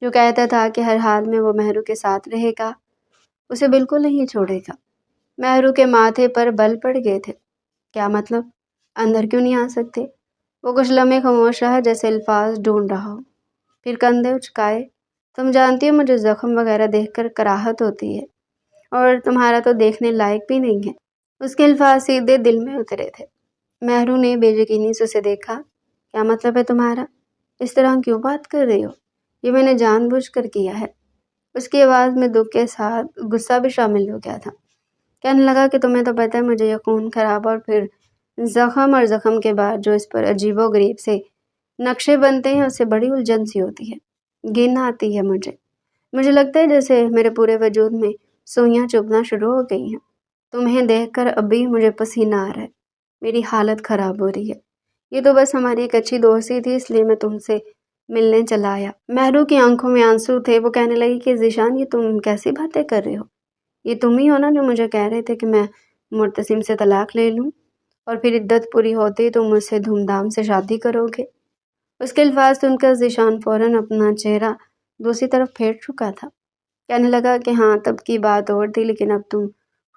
جو کہتا تھا کہ ہر حال میں وہ مہرو کے ساتھ رہے گا، اسے بالکل نہیں چھوڑے گا۔ مہرو کے ماتھے پر بل پڑ گئے تھے۔ کیا مطلب؟ اندر کیوں نہیں آ سکتے؟ وہ کچھ لمحے خاموش رہا، جیسے الفاظ ڈھونڈ رہا ہو، پھر کندھے اچکائے۔ تم جانتی ہو مجھے زخم وغیرہ دیکھ کر کراہت ہوتی ہے، اور تمہارا تو دیکھنے لائق بھی نہیں ہے۔ اس کے الفاظ سیدھے دل میں اترے تھے۔ مہرو نے بے یقینی سے اسے دیکھا۔ کیا مطلب ہے تمہارا؟ اس طرح کیوں بات کر رہی ہو؟ یہ میں نے جان بوجھ کر کیا ہے۔ اس کی آواز میں دکھ کے ساتھ غصہ بھی شامل ہو گیا تھا۔ کہنے لگا کہ تمہیں تو پتہ ہے مجھے یہ خون خراب اور پھر زخم، اور زخم کے بعد جو اس پر عجیب و غریب سے نقشے بنتے ہیں، اس سے بڑی الجھن سی ہوتی ہے، گن آتی ہے مجھے لگتا ہے جیسے میرے پورے وجود میں سوئیاں چبھنا شروع ہو گئی ہیں۔ تمہیں دیکھ کر ابھی مجھے پسینہ آ رہا ہے، میری حالت خراب ہو رہی ہے۔ یہ تو بس ہماری ایک اچھی دوستی تھی، اس لیے میں تم سے ملنے چلا آیا۔ مہرو کی آنکھوں میں آنسو تھے۔ وہ کہنے لگی کہ ذیشان یہ تم کیسی باتیں کر رہے ہو؟ یہ تم ہی ہو نا جو مجھے کہہ رہے تھے کہ میں مرتسم سے طلاق لے لوں اور پھر عدت پوری ہوتے تم مجھ سے دھوم دھام سے شادی کرو گے۔ اس کے الفاظ سن کر ذیشان فوراً اپنا چہرہ دوسری طرف پھیر چکا تھا۔ کہنے لگا کہ ہاں تب کی بات اور تھی، لیکن اب تم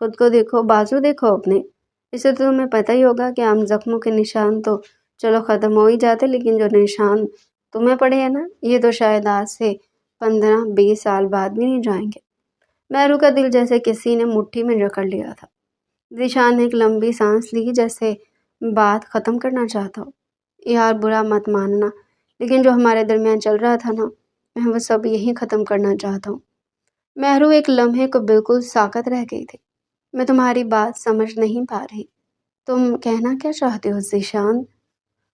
خود کو دیکھو، بازو دیکھو اپنے۔ اسے تو تمہیں پتہ ہی ہوگا کہ عام زخموں کے نشان تو چلو ختم ہو ہی جاتے، لیکن جو نشان تمہیں پڑے ہیں نا، یہ تو شاید آج سے 15-20 سال بعد بھی نہیں جائیں گے۔ مہرو کا دل جیسے کسی نے مٹھی میں جکڑ لیا تھا۔ ذیشان نے ایک لمبی سانس لی، جیسے بات ختم کرنا چاہتا ہو۔ یار برا مت ماننا، لیکن جو ہمارے درمیان چل رہا تھا نا، میں وہ سب یہی ختم کرنا چاہتا ہوں۔ مہرو ایک لمحے کو بالکل ساکت رہ گئی تھی۔ میں تمہاری بات سمجھ نہیں پا رہی، تم کہنا کیا چاہتے ہو ذیشان؟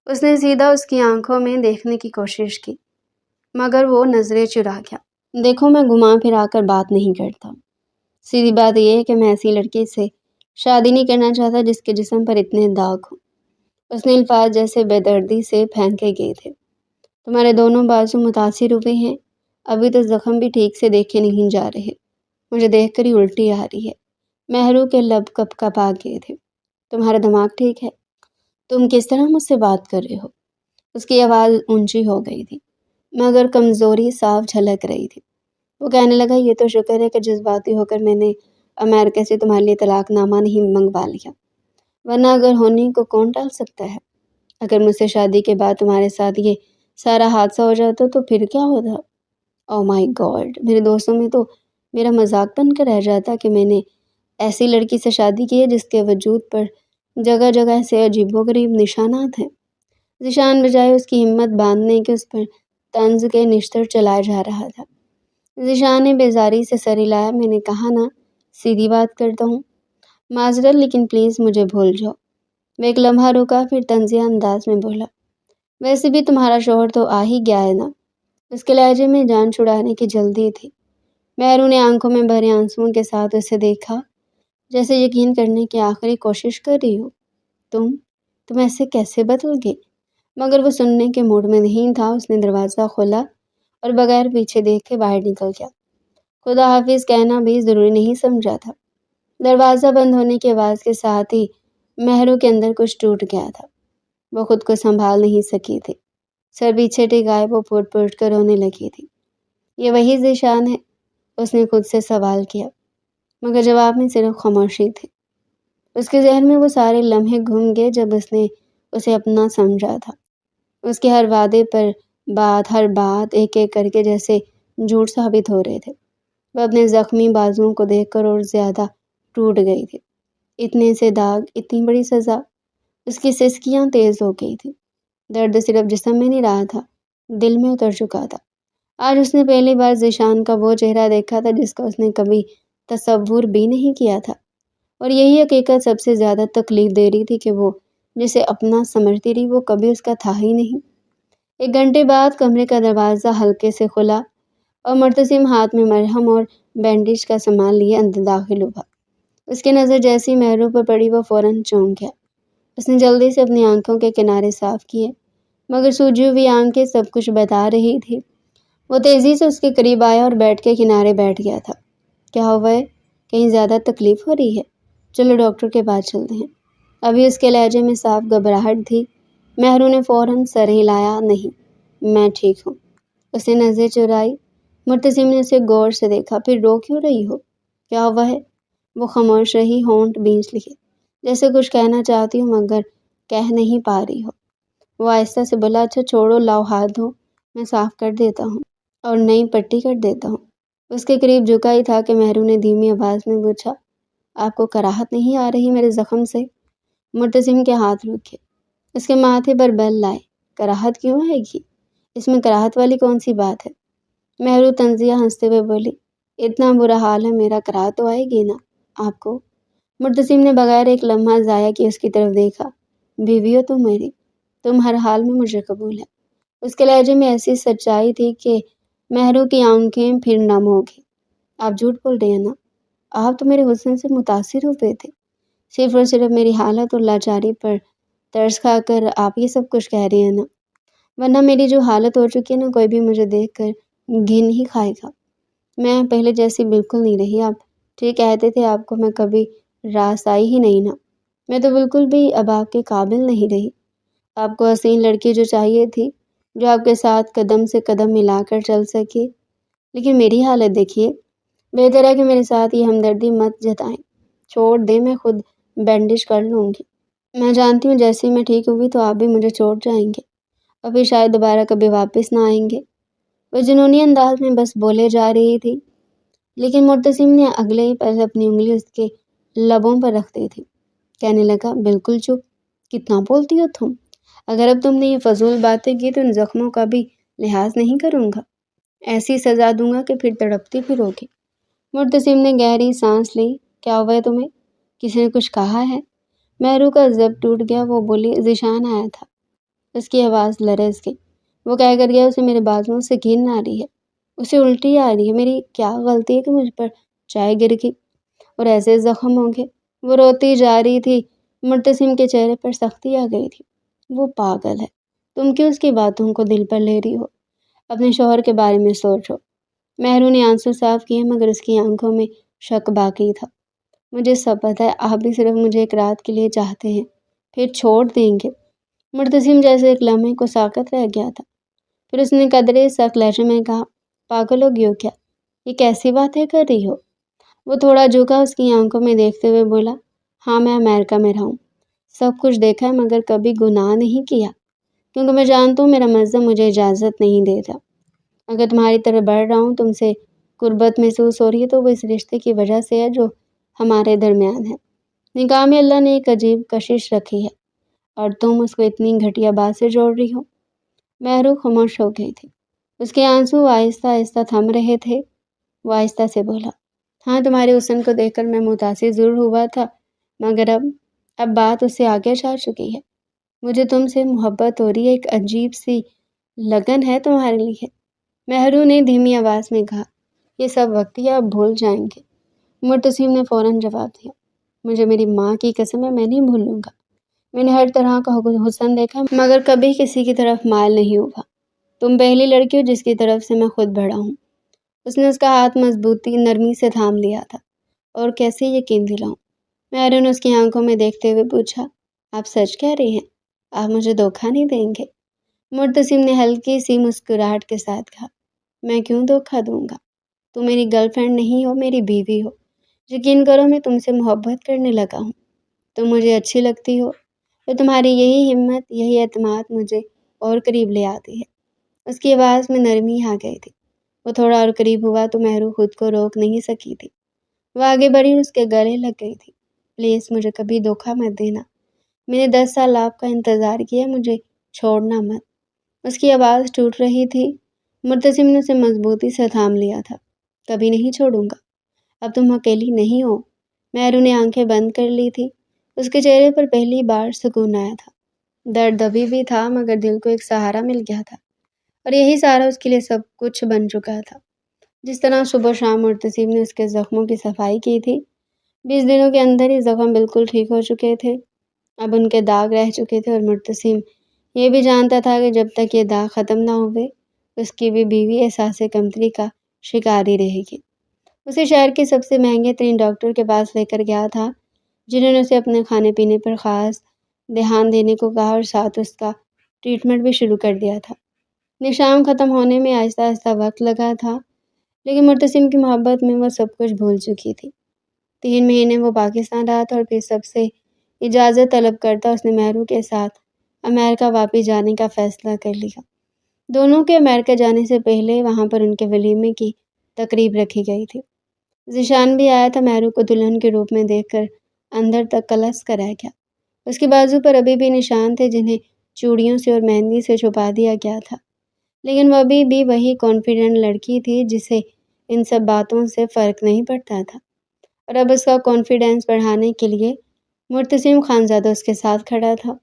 اس نے سیدھا اس کی آنکھوں میں دیکھنے کی کوشش کی، مگر وہ نظریں چرا گیا۔ دیکھو میں گھما پھرا کر بات نہیں کرتا، سیدھی بات یہ ہے کہ میں ایسی لڑکی سے شادی نہیں کرنا چاہتا جس کے جسم پر اتنے داغ ہوں۔ اس نے الفاظ جیسے بے دردی سے پھینکے گئے تھے۔ تمہارے دونوں بازو متاثر ہوئے ہیں، ابھی تو زخم بھی ٹھیک سے دیکھے نہیں جا رہے، مجھے دیکھ کر ہی الٹی آ رہی ہے۔ مہرو کے لب کپ کپا گئے تھے۔ تمہارا دماغ ٹھیک ہے؟ تم کس طرح مجھ سے بات کر رہے ہو؟ اس کی آواز اونچی ہو گئی تھی، مگر کمزوری صاف جھلک رہی تھی۔ وہ کہنے لگا یہ تو شکر ہے کہ جذباتی ہو کر میں نے امریکہ سے تمہارے لیے طلاق نامہ نہیں منگوا لیا، ورنہ اگر ہونی کو کون ٹال سکتا ہے؟ اگر مجھ سے شادی کے بعد تمہارے ساتھ یہ سارا حادثہ ہو جاتا تو پھر کیا ہوتا؟ او مائی گاڈ، میرے دوستوں میں تو میرا مذاق بن کر رہ جاتا کہ میں نے ایسی لڑکی سے شادی کی ہے جس کے وجود پر جگہ جگہ سے عجیب و غریب نشانات ہیں۔ ذیشان بجائے اس کی ہمت باندھنے کے اس پر طنز کے نشتر چلایا جا رہا تھا۔ ذیشان نے بیزاری سے سر ہلایا۔ میں نے کہا نا سیدھی بات کرتا ہوں، معذرت لیکن پلیز مجھے بھول جاؤ۔ وہ ایک لمحہ رکا، پھر طنزیہ انداز میں بولا، ویسے بھی تمہارا شوہر تو آ ہی گیا ہے نا؟ اس کے لہجے میں جان چھڑانے کی جلدی تھی۔ مہرو نے آنکھوں میں بھرے آنسوؤں کے ساتھ اسے دیکھا، جیسے یقین کرنے کی آخری کوشش کر رہی ہو۔ تم ایسے کیسے بدل گئے؟ مگر وہ سننے کے موڈ میں نہیں تھا۔ اس نے دروازہ کھولا اور بغیر پیچھے دیکھے باہر نکل گیا۔ خدا حافظ کہنا بھی ضروری نہیں سمجھا تھا۔ دروازہ بند ہونے کی آواز کے ساتھ ہی مہرو کے اندر کچھ ٹوٹ گیا تھا۔ وہ خود کو سنبھال نہیں سکی تھی۔ سر پیچھے ٹکائے وہ پھوٹ پھوٹ کر رونے لگی تھی۔ یہ وہی ذیشان ہے؟ اس نے خود سے سوال کیا، مگر جواب میں صرف خاموشی تھی۔ اس کے ذہن میں وہ سارے لمحے گھوم گئے جب اس نے اسے اپنا سمجھا تھا۔ اس کے ہر وعدے پر ہر بات ایک ایک کر کے جیسے جھوٹ ثابت ہو رہے تھے۔ وہ اپنے زخمی بازوؤں کو دیکھ کر اور زیادہ ٹوٹ گئی تھی۔ اتنے سے داغ، اتنی بڑی سزا۔ اس کی سسکیاں تیز ہو گئی تھی۔ درد صرف جسم میں نہیں رہا تھا، دل میں اتر چکا تھا۔ آج اس نے پہلی بار ذیشان کا وہ چہرہ دیکھا تھا جس کا اس نے کبھی تصور بھی نہیں کیا تھا، اور یہی حقیقت سب سے زیادہ تکلیف دے رہی تھی کہ وہ جسے اپنا سمجھتی رہی وہ کبھی اس کا تھا ہی نہیں۔ 1 گھنٹے بعد کمرے کا دروازہ ہلکے سے کھلا اور مرتسم ہاتھ میں مرہم اور بینڈیج کا سامان لیے اندر داخل ہوا۔ اس کی نظر جیسی مہرو پر پڑی وہ فوراً چونک گیا۔ اس نے جلدی سے اپنی آنکھوں کے کنارے صاف کیے، مگر سوجی ہوئی آنکھیں سب کچھ بتا رہی تھی۔ وہ تیزی سے اس کے قریب آیا اور بیٹھ کے کنارے بیٹھ گیا تھا۔ کیا ہوا ہے؟ کہیں زیادہ تکلیف ہو رہی ہے؟ چلو ڈاکٹر کے پاس چلتے ہیں۔ ابھی اس کے لہجے میں صاف گھبراہٹ تھی۔ مہرو نے فوراً سر ہلایا، نہیں میں ٹھیک ہوں۔ اس نے نظریں چرائی۔ مرتسم نے اسے غور سے دیکھا۔ پھر رو کیوں رہی ہو؟ کیا ہوا ہے؟ وہ خاموش رہی، ہونٹ بھینچ لیے، جیسے کچھ کہنا چاہتی ہوں مگر کہہ نہیں پا رہی ہو۔ وہ آہستہ سے بولا، اچھا چھوڑو، لاؤ ہاتھ دھو، میں صاف کر دیتا ہوں اور نئی پٹی کر دیتا ہوں۔ اس کے قریب جھکا ہی تھا کہ مہرو نے دھیمی آواز میں پوچھا، آپ کو کراہت نہیں آ رہی میرے زخم سے؟ مرتسم کے ہاتھ رکے، اس کے ماتھے پر بل لائے۔ کراہت کیوں آئے گی؟ اس میں کراہت والی کون سی بات ہے؟ مہرو طنزیہ ہنستے ہوئے بولی، اتنا برا حال ہے میرا، کراہت تو آئے گی نا آپ کو؟ مرتسم نے بغیر ایک لمحہ ضائع کیے اس کی طرف دیکھا۔ بیوی ہو تم میری، تم ہر حال میں مجھے قبول ہے۔ اس کے لہجے میں ایسی سچائی تھی کہ مہرو کی آنکھیں پھر نم ہو گئی۔ آپ جھوٹ بول رہے ہیں نا؟ آپ تو میرے حسن سے متاثر ہوئے تھے، صرف اور صرف میری حالت اور لاچاری پر ترس کھا کر آپ یہ سب کچھ کہہ رہے ہیں نا؟ ورنہ میری جو حالت ہو چکی ہے نا، کوئی بھی مجھے دیکھ کر گھن ہی کھائے گا۔ میں پہلے جیسی بالکل نہیں رہی۔ آپ ٹھیک کہتے تھے، آپ کو میں کبھی راس آئی ہی نہیں نا۔ میں تو بالکل بھی اب آپ کے قابل نہیں رہی۔ آپ کو حسین لڑکی جو چاہیے تھی، جو آپ کے ساتھ قدم سے قدم ملا کر چل سکے، لیکن میری حالت دیکھیے۔ بہتر ہے کہ میرے ساتھ یہ ہمدردی مت جتائیں، چھوڑ دیں، میں خود بینڈیج کر لوں گی۔ میں جانتی ہوں جیسے ہی میں ٹھیک ہوئی تو آپ بھی مجھے چھوڑ جائیں گے اور پھر شاید دوبارہ کبھی واپس نہ آئیں گے۔ وہ جنونی انداز میں بس بولے جا رہی تھی، لیکن مرتسم نے اگلے ہی پل اپنی انگلی اس کے لبوں پر رکھ دی تھی۔ کہنے لگا، بالکل چپ، کتنا بولتی ہو تم؟ اگر اب تم نے یہ فضول باتیں کی تو ان زخموں کا بھی لحاظ نہیں کروں گا، ایسی سزا دوں گا کہ پھر تڑپتی پھرو گی۔ مرتسم نے گہری سانس لی۔ کیا ہوا ہے تمہیں؟ کسی نے کچھ کہا ہے؟ مہرو کا ضبط ٹوٹ گیا۔ وہ بولی، ذیشان آیا تھا۔ اس کی آواز لرز گئی۔ وہ کہہ کر گیا، اسے میرے بازوؤں سے گھن آ رہی ہے، اسے الٹی آ رہی ہے۔ میری کیا غلطی ہے کہ مجھ پر چائے گر گئی اور ایسے زخم ہوں گے؟ وہ روتی جا رہی تھی۔ مرتسم کے چہرے پر سختی آ گئی تھی۔ وہ پاگل ہے، تم کیوں اس کی باتوں کو دل پر لے رہی ہو؟ اپنے شوہر کے بارے میں سوچو۔ مہرو نے آنسو صاف کیے مگر اس کی آنکھوں میں شک باقی تھا۔ مجھے سب پتہ ہے، آپ بھی صرف مجھے ایک رات کے لیے چاہتے ہیں، پھر چھوڑ دیں گے۔ مرتسم جیسے ایک لمحے کو ساکت رہ گیا تھا، پھر اس نے قدرے سخت لہجے میں کہا، پاگل ہو گئی ہو کیا؟ یہ کیسی باتیں کر رہی ہو؟ وہ تھوڑا جھکا، اس کی آنکھوں میں دیکھتے ہوئے بولا، ہاں میں امریکہ میں رہا ہوں، سب کچھ دیکھا ہے مگر کبھی گناہ نہیں کیا، کیونکہ میں جانتا ہوں میرا مذہب مجھے اجازت نہیں دیتا۔ اگر تمہاری طرح بڑھ رہا ہوں، تم سے قربت محسوس ہو رہی ہے تو وہ اس رشتے کی وجہ سے ہے جو ہمارے درمیان ہے۔ نکاح میں اللہ نے ایک عجیب کشش رکھی ہے اور تم اس کو اتنی گھٹیا بات سے جوڑ رہی ہو۔ مہرو خاموش ہو گئی تھی، اس کے آنسو آہستہ آہستہ تھم رہے تھے۔ وہ آہستہ سے بولا، ہاں تمہارے حسن کو دیکھ کر میں متاثر ضرور ہوا تھا، مگر اب بات اس سے آگے جا چکی ہے۔ مجھے تم سے محبت ہو رہی ہے، ایک عجیب سی لگن ہے تمہارے لیے۔ مہرو نے دھیمی آواز میں کہا، یہ سب وقتی آپ بھول جائیں گے۔ مرتسم نے فوراً جواب دیا، مجھے میری ماں کی قسم ہے، میں نہیں بھولوں گا۔ میں نے ہر طرح کا حسن دیکھا مگر کبھی کسی کی طرف مائل نہیں ہوا۔ تم پہلی لڑکی ہو جس کی طرف سے میں خود بڑھا ہوں۔ اس نے اس کا ہاتھ مضبوطی نرمی سے تھام لیا تھا۔ اور کیسے یقین دلاؤں؟ مہرو نے اس کی آنکھوں میں دیکھتے ہوئے پوچھا، آپ سچ کہہ رہی ہیں؟ آپ مجھے دھوکہ نہیں دیں گے؟ مرتسم نے ہلکی سی مسکراہٹ کے ساتھ کہا، میں کیوں دھوکہ دوں گا؟ تم میری گرل فرینڈ نہیں ہو، میری بیوی ہو۔ یقین کرو میں تم سے محبت کرنے لگا ہوں، تم مجھے اچھی لگتی ہو، اور تمہاری یہی ہمت، یہی اعتماد مجھے اور قریب لے آتی ہے۔ اس کی آواز میں نرمی آ گئی تھی۔ وہ تھوڑا اور قریب ہوا تو مہرو خود کو روک نہیں سکی تھی۔ وہ آگے بڑھی، اس کے گلے لگ گئی تھی۔ پلیز مجھے کبھی دھوکہ مت دینا، میں نے 10 سال آپ کا انتظار کیا، مجھے چھوڑنا مت۔ اس کی آواز ٹوٹ رہی تھی۔ مرتسم نے اسے مضبوطی سے تھام لیا تھا۔ کبھی نہیں چھوڑوں گا، اب تم اکیلی نہیں ہو۔ مہرو نے آنکھیں بند کر لی تھی۔ اس کے چہرے پر پہلی بار سکون آیا تھا۔ درد ابھی بھی تھا مگر دل کو ایک سہارا مل گیا تھا، اور یہی سہارا اس کے لیے سب کچھ بن چکا تھا۔ جس طرح صبح و شام مرتسم نے اس کے زخموں کی صفائی کی تھی، 20 دنوں کے اندر ہی زخم بالکل ٹھیک ہو چکے تھے۔ اب ان کے داغ رہ چکے تھے، اور مرتسم یہ بھی جانتا تھا کہ جب تک یہ داغ ختم نہ ہوئے، اس کی بھی بیوی احساس کمتری کا شکار ہی رہے گی۔ اسے شہر کے سب سے مہنگے ترین ڈاکٹر کے پاس لے کر گیا تھا، جنہوں نے اسے اپنے کھانے پینے پر خاص دھیان دینے کو کہا اور ساتھ اس کا ٹریٹمنٹ بھی شروع کر دیا تھا۔ نشام ختم ہونے میں آہستہ آہستہ وقت لگا تھا، لیکن مرتسم کی محبت میں وہ سب کچھ بھول چکی تھی۔ 3 مہینے وہ پاکستان رہا تھا اور پھر سب سے اجازت طلب کرتا اس نے مہرو کے ساتھ امریکہ واپس جانے کا فیصلہ کر لیا۔ دونوں کے امریکہ جانے سے پہلے وہاں پر ان کے ولیمے کی تقریب رکھی گئی تھی۔ ذیشان بھی آیا تھا۔ مہرو کو دلہن کے روپ میں دیکھ کر اندر تک کلس کر رہ گیا۔ اس کے بازو پر ابھی بھی نشان تھے جنہیں چوڑیوں سے اور مہندی سے چھپا دیا گیا تھا، لیکن وہ ابھی بھی وہی کانفیڈنٹ لڑکی تھی جسے ان سب باتوں سے فرق نہیں پڑتا تھا۔ اور اب اس کا کانفیڈنس بڑھانے کے لیے مرتسم خانزادہ اس کے ساتھ کھڑا تھا۔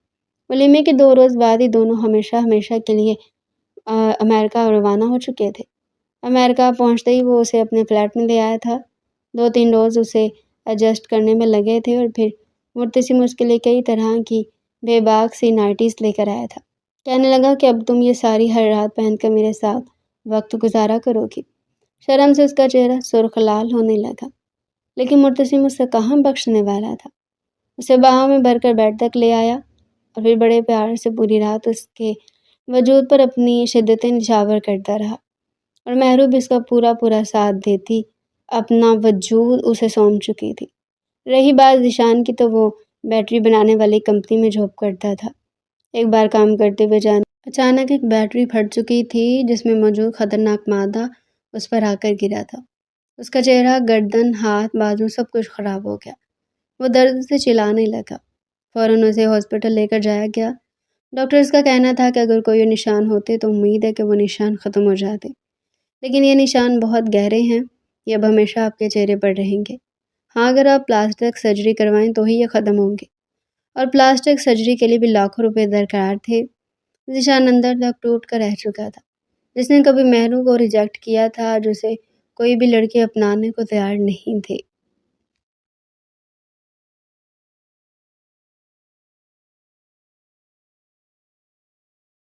ولیمے کے 2 روز بعد ہی دونوں ہمیشہ کے لیے امریکہ روانہ ہو چکے تھے۔ امریکہ پہنچتے ہی وہ اسے اپنے فلیٹ میں لے آیا تھا۔ 2-3 روز اسے ایڈجسٹ کرنے میں لگے تھے، اور پھر مرتسم اس کے لیے کئی طرح کی بے باک سی نائٹیز لے کر آیا تھا۔ کہنے لگا کہ اب تم یہ ساری ہر رات پہن کر میرے ساتھ وقت گزارا کرو گی۔ شرم سے اس کا چہرہ سرخ لال ہونے لگا، لیکن مرتسم اس سے کہاں بخشنے والا تھا۔ اسے باہوں میں بھر کر بیڈ تک لے آیا اور پھر بڑے پیار سے پوری رات اس کے وجود پر اپنی شدتیں نچھاور کرتا رہا، اور محروب اس کا پورا ساتھ دیتی اپنا وجود اسے سونپ چکی تھی۔ رہی بات ذیشان کی تو وہ بیٹری بنانے والی کمپنی میں جاب کرتا تھا۔ ایک بار کام کرتے ہوئے اچانک ایک بیٹری پھٹ چکی تھی جس میں موجود خطرناک مادہ اس پر آ کر گرا تھا۔ اس کا چہرہ، گردن، ہاتھ، بازو سب کچھ خراب ہو گیا۔ وہ درد سے چلانے لگا۔ فوراً اسے ہاسپٹل لے کر جایا گیا۔ ڈاکٹرز کا کہنا تھا کہ اگر کوئی نشان ہوتے تو امید ہے کہ وہ نشان ختم ہو جاتے، لیکن یہ نشان بہت گہرے ہیں، یہ اب ہمیشہ آپ کے چہرے پر رہیں گے۔ ہاں، اگر آپ پلاسٹک سرجری کروائیں تو ہی یہ ختم ہوں گے، اور پلاسٹک سرجری کے لیے بھی لاکھوں روپے درکار تھے۔ ذیشان اندر تک ٹوٹ کر رہ چکا تھا۔ جس نے کبھی مہرو کو ریجیکٹ کیا تھا، جسے کوئی بھی لڑکی اپنانے کو تیار نہیں تھی۔